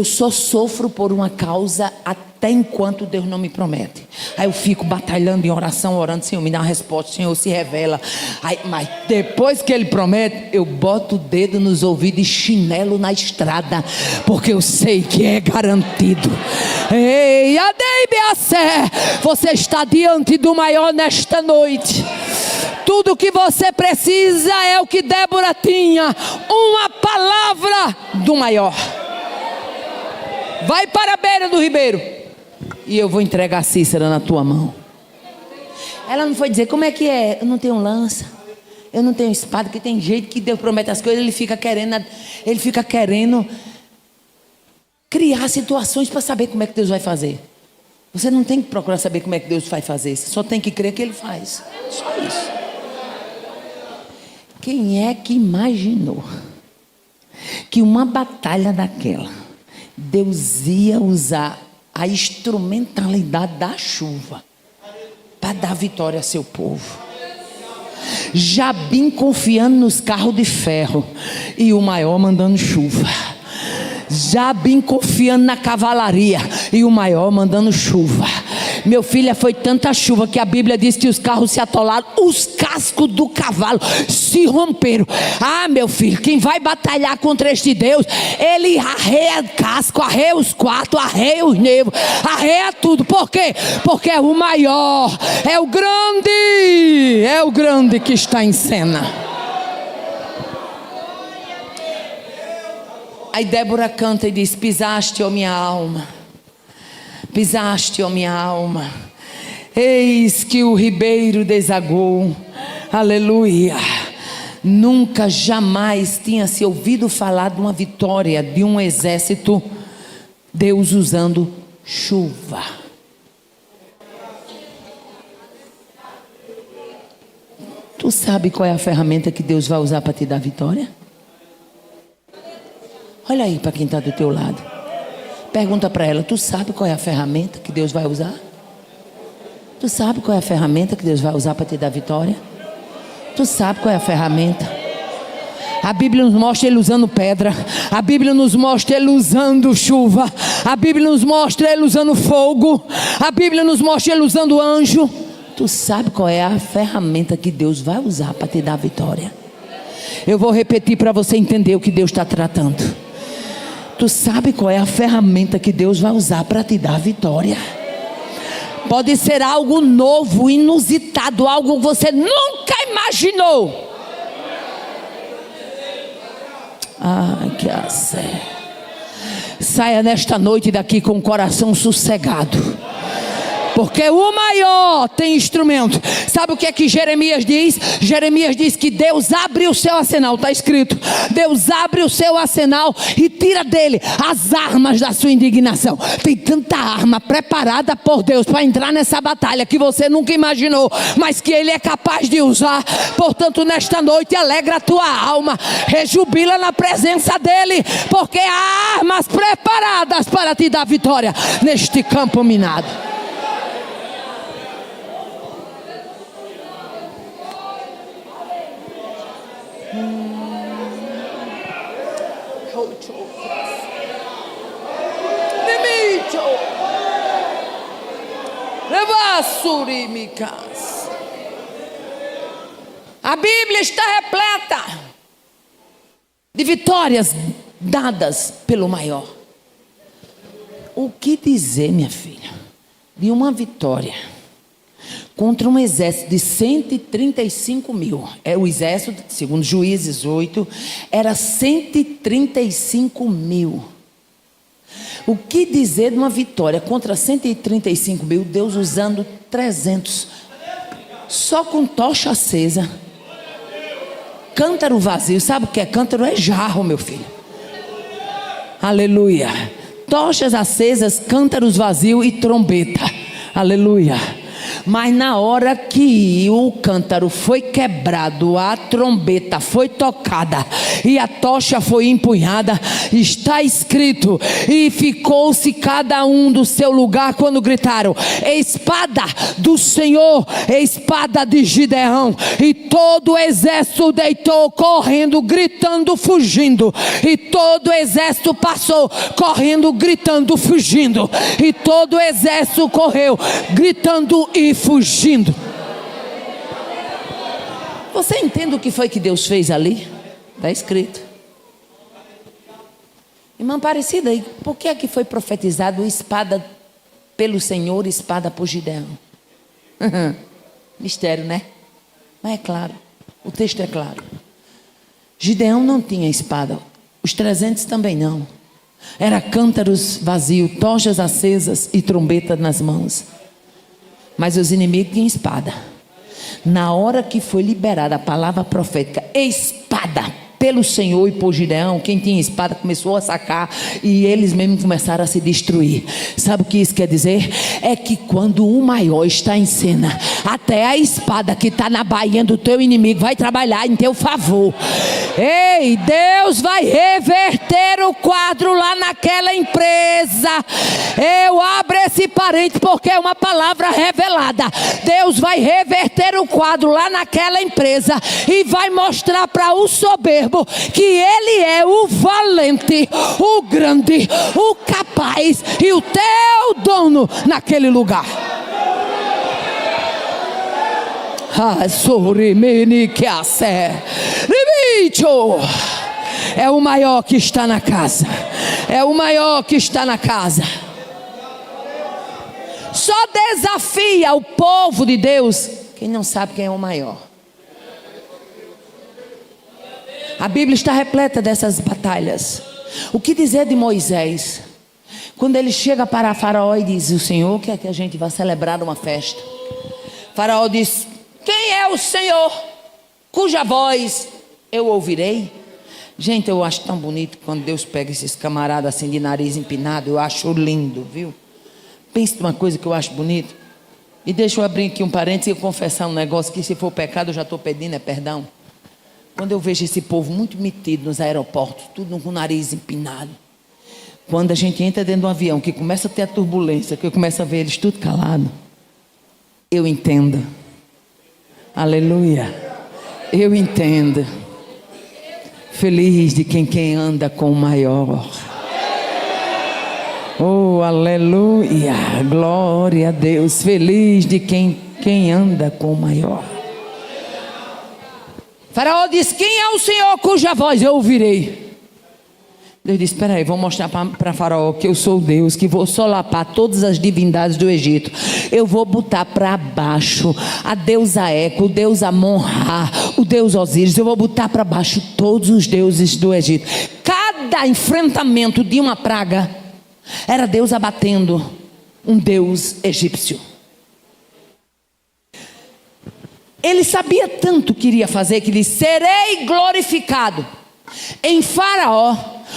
só sofro por uma causa até enquanto Deus não me promete. Aí eu fico batalhando em oração, orando, Senhor, me dá uma resposta, Senhor, se revela. Aí, mas depois que Ele promete, eu boto o dedo nos ouvidos e chinelo na estrada, porque eu sei que é garantido. Ei, você está diante do maior nesta noite. Tudo que você precisa é o que Débora tinha, uma palavra do maior. Vai para a beira do ribeiro e eu vou entregar Cícera na tua mão. Ela não foi dizer, como é que é? Eu não tenho lança, eu não tenho espada. Que tem jeito que Deus promete as coisas, ele fica querendo criar situações para saber como é que Deus vai fazer. Você não tem que procurar saber como é que Deus vai fazer, você só tem que crer que Ele faz. Só isso. Quem é que imaginou que uma batalha daquela Deus ia usar a instrumentalidade da chuva para dar vitória a seu povo? Jabim confiando nos carros de ferro e o maior mandando chuva. Jabim confiando na cavalaria e o maior mandando chuva. Meu filho, foi tanta chuva que a Bíblia diz que os carros se atolaram, os cascos do cavalo se romperam. Ah, meu filho, quem vai batalhar contra este Deus, ele arreia casco, arreia os quartos, arreia os nervos, arreia tudo. Por quê? Porque é o maior, é o grande que está em cena. Aí Débora canta e diz: pisaste, ó minha alma, pisaste, ó minha alma, eis que o ribeiro desagou. Aleluia. Nunca, jamais tinha se ouvido falar de uma vitória de um exército, Deus usando chuva. Tu sabe qual é a ferramenta que Deus vai usar para te dar vitória? Olha aí para quem está do teu lado. Pergunta para ela: tu sabe qual é a ferramenta que Deus vai usar? Tu sabe qual é a ferramenta que Deus vai usar para te dar vitória? Tu sabe qual é a ferramenta? A Bíblia nos mostra Ele usando pedra, a Bíblia nos mostra Ele usando chuva, a Bíblia nos mostra Ele usando fogo, a Bíblia nos mostra Ele usando anjo. Tu sabe qual é a ferramenta que Deus vai usar para te dar vitória? Eu vou repetir para você entender o que Deus está tratando. Tu sabe qual é a ferramenta que Deus vai usar para te dar vitória? Pode ser algo novo, inusitado, algo que você nunca imaginou. Que azé. Saia nesta noite daqui com o coração sossegado, porque o maior tem instrumento. Sabe o que é que Jeremias diz? Jeremias diz que Deus abre o seu arsenal. Está escrito: Deus abre o seu arsenal e tira dele as armas da sua indignação. Tem tanta arma preparada por Deus para entrar nessa batalha que você nunca imaginou, mas que Ele é capaz de usar. Portanto, nesta noite, alegra a tua alma, rejubila na presença dEle, porque há armas preparadas para te dar vitória neste campo minado. A Bíblia está repleta de vitórias dadas pelo maior. O que dizer, minha filha, de uma vitória contra um exército de 135 mil? É o exército, segundo Juízes 8, era 135 mil. O que dizer de uma vitória contra 135 mil, Deus usando 300, só com tocha acesa, cântaro vazio? Sabe o que é cântaro? É jarro, meu filho. Aleluia. Tochas acesas, cântaros vazios e trombeta. Aleluia. Mas na hora que o cântaro foi quebrado, a trombeta foi tocada e a tocha foi empunhada, está escrito: e ficou-se cada um do seu lugar quando gritaram: espada do Senhor, espada de Gideão. E todo o exército deitou correndo, gritando, fugindo. E todo o exército passou correndo, gritando, fugindo. E todo o exército correu gritando e fugindo. Você entende o que foi que Deus fez ali? Está escrito. Irmã Aparecida, por que é que foi profetizado espada pelo Senhor, espada por Gideão? Mistério, né? Mas é claro, o texto é claro. Gideão não tinha espada, os 300 também não. Era cântaros vazios, tochas acesas e trombeta nas mãos. Mas os inimigos tinham espada. Na hora que foi liberada a palavra profética, espada pelo Senhor e por Gideão, quem tinha espada começou a sacar e eles mesmos começaram a se destruir. Sabe o que isso quer dizer? É que quando o maior está em cena, até a espada que está na bainha do teu inimigo vai trabalhar em teu favor. Ei, Deus vai reverter o quadro lá naquela empresa. Eu abro esse parênteses porque é uma palavra revelada. Deus vai reverter o quadro lá naquela empresa e vai mostrar para o soberbo que ele é o valente, o grande, o capaz e o teu dono naquele lugar. É o maior que está na casa. É o maior que está na casa. Só desafia o povo de Deus quem não sabe quem é o maior. A Bíblia está repleta dessas batalhas. O que dizer de Moisés? Quando ele chega para Faraó e diz: o Senhor quer que a gente vá celebrar uma festa. Faraó diz: quem é o Senhor cuja voz eu ouvirei? Gente, eu acho tão bonito quando Deus pega esses camaradas assim de nariz empinado. Eu acho lindo, viu? Pense numa coisa que eu acho bonito. E deixa eu abrir aqui um parênteses e confessar um negócio que, se for pecado, eu já estou pedindo perdão. Quando eu vejo esse povo muito metido nos aeroportos, tudo com o nariz empinado. Quando a gente entra dentro de um avião, que começa a ter a turbulência, que eu começo a ver eles tudo calado, eu entendo. Aleluia. Eu entendo. Feliz de quem anda com o maior. Oh, aleluia. Glória a Deus. Feliz de quem anda com o maior. Faraó disse: quem é o Senhor cuja voz eu ouvirei? Deus disse: espera aí, vou mostrar para Faraó que eu sou Deus, que vou solapar todas as divindades do Egito. Eu vou botar para baixo a deusa Eco, o deus Amon-Ra, o deus Osíris. Eu vou botar para baixo todos os deuses do Egito. Cada enfrentamento de uma praga era Deus abatendo um deus egípcio. Ele sabia tanto o que iria fazer, que disse: serei glorificado em Faraó,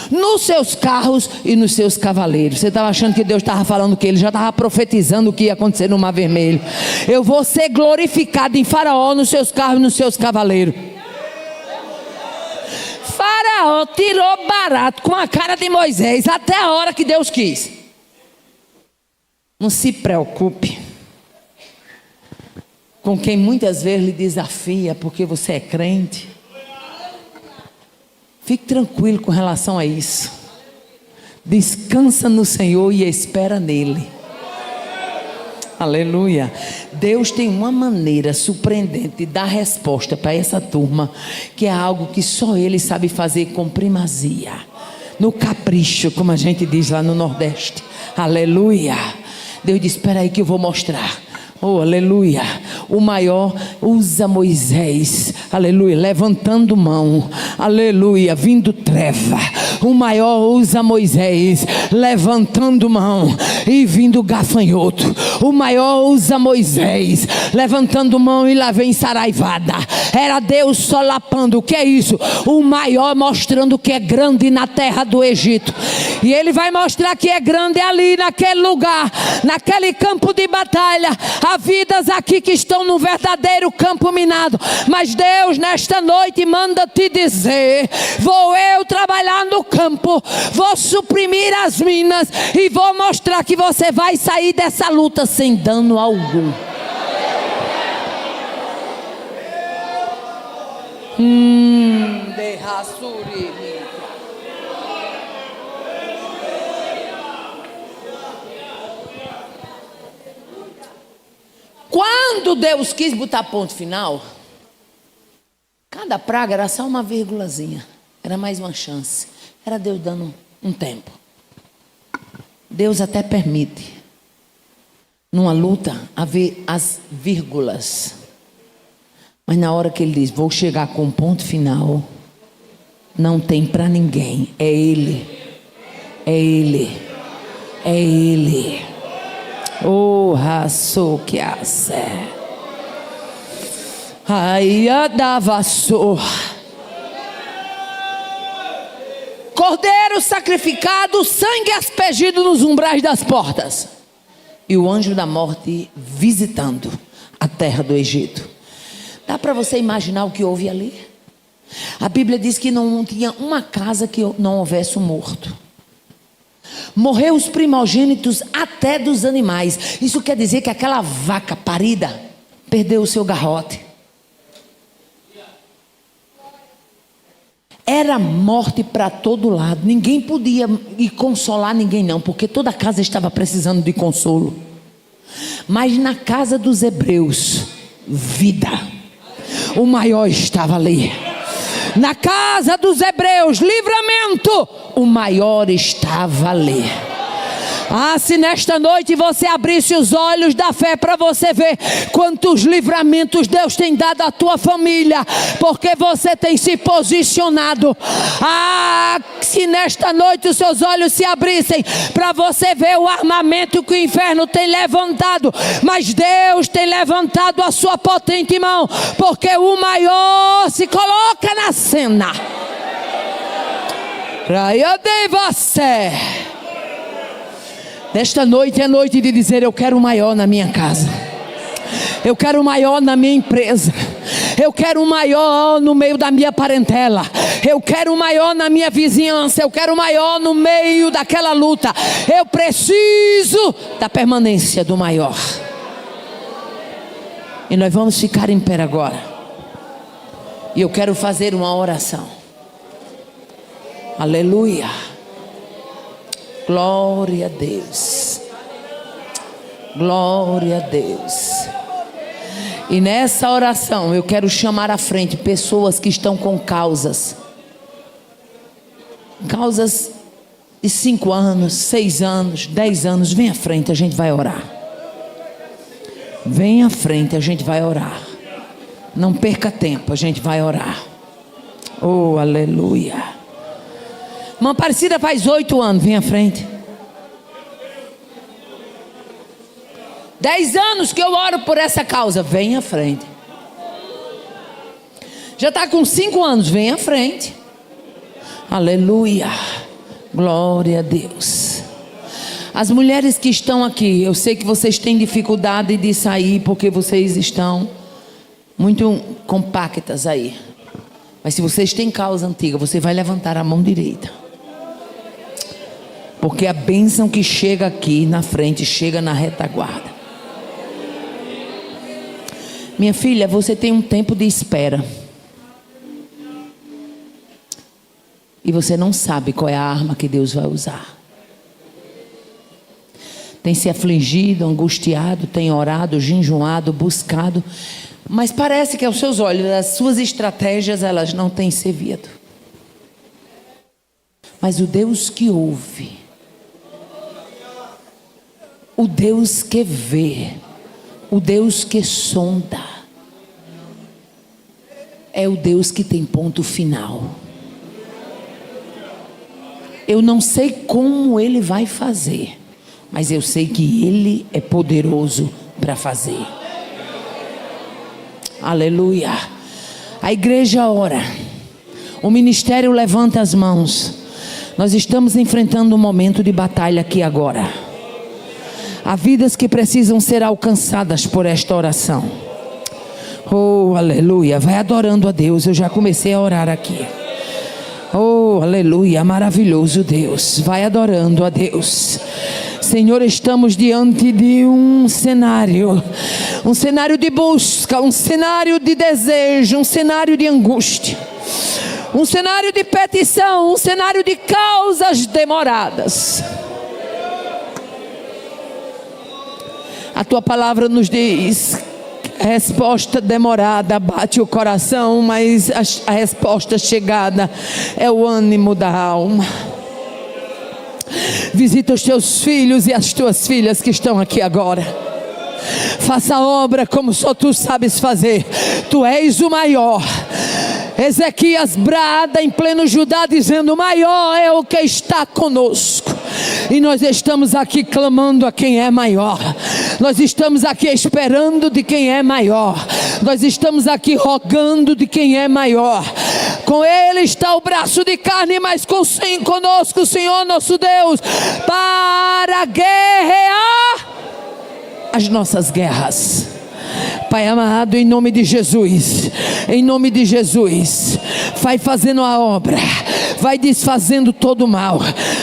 nos seus carros e nos seus cavaleiros. Você estava achando que Deus estava falando que ele já estava profetizando o que ia acontecer no Mar Vermelho. Eu vou ser glorificado em Faraó, nos seus carros e nos seus cavaleiros. Faraó tirou barato com a cara de Moisés até a hora que Deus quis. Não se preocupe com quem muitas vezes lhe desafia porque você é crente. Fique tranquilo com relação a isso. Descansa no Senhor e espera nele. Aleluia. Deus tem uma maneira surpreendente de dar resposta para essa turma, que é algo que só ele sabe fazer com primazia, no capricho, como a gente diz lá no Nordeste. Aleluia. Deus diz: espera aí que eu vou mostrar. Oh, aleluia. O maior usa Moisés, aleluia, levantando mão, aleluia, vindo treva. O maior usa Moisés levantando mão e vindo gafanhoto. O maior usa Moisés levantando mão e lá vem saraivada. Era Deus solapando. O que é isso? O maior mostrando que é grande na terra do Egito. E ele vai mostrar que é grande ali naquele lugar, naquele campo de batalha. Há vidas aqui que estão no verdadeiro campo minado. Mas Deus nesta noite manda te dizer: vou eu trabalhar no campo, vou suprimir as minas e vou mostrar que você vai sair dessa luta sem dano algum. Quando Deus quis botar ponto final, cada praga era só uma vírgulazinha, era mais uma chance, era Deus dando um tempo. Deus até permite numa luta haver as vírgulas, mas na hora que ele diz: vou chegar com um ponto final, não tem para ninguém. É Ele, é Ele, é Ele. Oh, raçou que a sé. Ai, da vassoura. Cordeiro sacrificado, sangue aspergido nos umbrais das portas. E o anjo da morte visitando a terra do Egito. Dá para você imaginar o que houve ali? A Bíblia diz que não tinha uma casa que não houvesse um morto. Morreu os primogênitos até dos animais. Isso quer dizer que aquela vaca parida perdeu o seu garrote. Era morte para todo lado. Ninguém podia ir consolar ninguém não, porque toda a casa estava precisando de consolo. Mas na casa dos hebreus, vida. O maior estava ali. Na casa dos hebreus, livramento. O maior estava ali. Ah, se nesta noite você abrisse os olhos da fé para você ver quantos livramentos Deus tem dado à tua família, porque você tem se posicionado. Ah, se nesta noite os seus olhos se abrissem para você ver o armamento que o inferno tem levantado, mas Deus tem levantado a sua potente mão, porque o maior se coloca na cena. Praia de você. Nesta noite é noite de dizer: eu quero o maior na minha casa, eu quero o maior na minha empresa, eu quero o maior no meio da minha parentela, eu quero o maior na minha vizinhança, eu quero o maior no meio daquela luta. Eu preciso da permanência do maior. E nós vamos ficar em pé agora, e eu quero fazer uma oração. Aleluia. Glória a Deus. Glória a Deus. E nessa oração eu quero chamar à frente pessoas que estão com causas de 5 anos, 6 anos, 10 anos. Vem à frente, a gente vai orar. Vem à frente, a gente vai orar. Não perca tempo, a gente vai orar. Oh, aleluia. Irmã Aparecida faz 8 anos, vem à frente. 10 anos que eu oro por essa causa, vem à frente. Já está com 5 anos, vem à frente. Aleluia, glória a Deus. As mulheres que estão aqui, eu sei que vocês têm dificuldade de sair, porque vocês estão muito compactas aí. Mas se vocês têm causa antiga, você vai levantar a mão direita. Porque a bênção que chega aqui na frente, chega na retaguarda. Minha filha, você tem um tempo de espera. E você não sabe qual é a arma que Deus vai usar. Tem se afligido, angustiado, tem orado, jejuado, buscado. Mas parece que aos seus olhos, as suas estratégias, elas não têm servido. Mas o Deus que ouve, o Deus que vê, o Deus que sonda, é o Deus que tem ponto final. Eu não sei como Ele vai fazer, mas eu sei que Ele é poderoso para fazer. Aleluia. A igreja ora, o ministério levanta as mãos. Nós estamos enfrentando um momento de batalha aqui agora. Há vidas que precisam ser alcançadas por esta oração. Oh, aleluia. Vai adorando a Deus. Eu já comecei a orar aqui. Oh, aleluia. Maravilhoso Deus. Vai adorando a Deus. Senhor, estamos diante de um cenário de busca, um cenário de desejo, um cenário de angústia, um cenário de petição, um cenário de causas demoradas. A tua palavra nos diz: resposta demorada bate o coração, mas a resposta chegada é o ânimo da alma. Visita os teus filhos e as tuas filhas que estão aqui agora. Faça a obra como só tu sabes fazer. Tu és o maior. Ezequias brada em pleno Judá dizendo: maior é o que está conosco. E nós estamos aqui clamando a quem é maior. Nós estamos aqui esperando de quem é maior. Nós estamos aqui rogando de quem é maior. Com Ele está o braço de carne, mas conosco, Senhor nosso Deus, para guerrear as nossas guerras. Pai amado, em nome de Jesus, vai fazendo a obra, vai desfazendo todo o mal,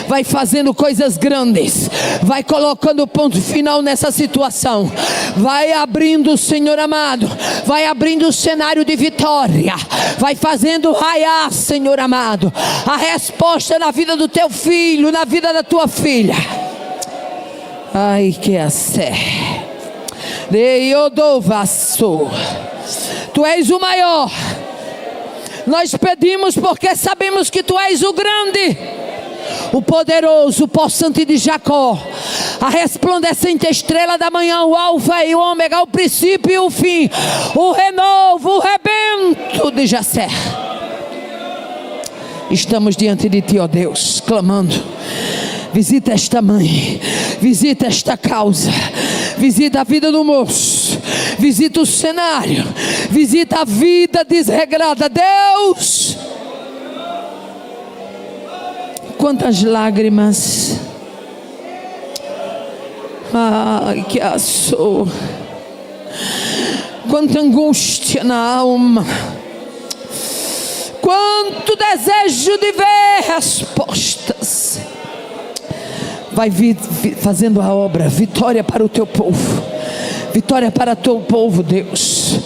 vai fazendo coisas grandes, vai colocando ponto final nessa situação, vai abrindo, Senhor amado, vai abrindo o cenário de vitória, vai fazendo raiar, Senhor amado, a resposta na vida do teu filho, na vida da tua filha. Ai, que a sé. Tu és o maior. Nós pedimos porque sabemos que tu és o grande, o poderoso, o possante de Jacó, a resplandecente estrela da manhã, o alfa e o ômega, o princípio e o fim, o renovo, o rebento de Jessé. Estamos diante de ti, ó Deus, clamando. Visita esta mãe, visita esta causa, visita a vida do moço, visita o cenário, visita a vida desregrada. Deus, quantas lágrimas, ai que aço, quanta angústia na alma, quanto desejo de ver respostas. Vai fazendo a obra, vitória para o teu povo, vitória para o teu povo, Deus.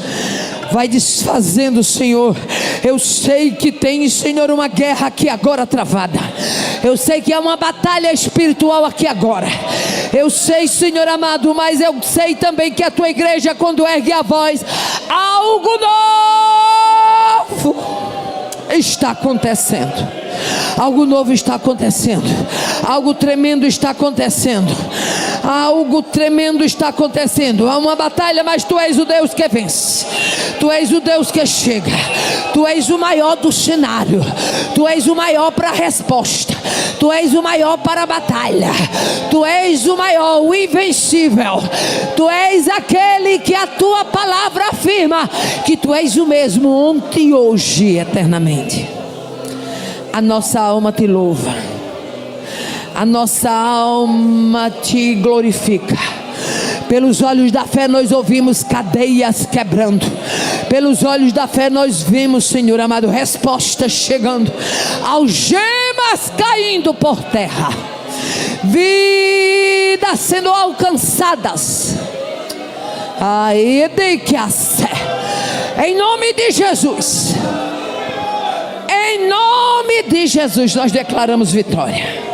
Vai desfazendo, Senhor. Eu sei que tem, Senhor, uma guerra aqui agora travada. Eu sei que é uma batalha espiritual aqui agora. Eu sei, Senhor amado, mas eu sei também que a tua igreja, quando ergue a voz, algo novo está acontecendo. Algo novo está acontecendo. Algo tremendo está acontecendo. Algo tremendo está acontecendo. Há uma batalha, mas tu és o Deus que vence. Tu és o Deus que chega. Tu és o maior do cenário. Tu és o maior para a resposta. Tu és o maior para a batalha. Tu és o maior, o invencível. Tu és aquele que a tua palavra afirma que tu és o mesmo ontem, hoje e eternamente. A nossa alma te louva, a nossa alma te glorifica. Pelos olhos da fé nós ouvimos cadeias quebrando. Pelos olhos da fé nós vimos, Senhor amado, respostas chegando, algemas caindo por terra, vidas sendo alcançadas. Em nome de Jesus. Em nome de Jesus nós declaramos vitória.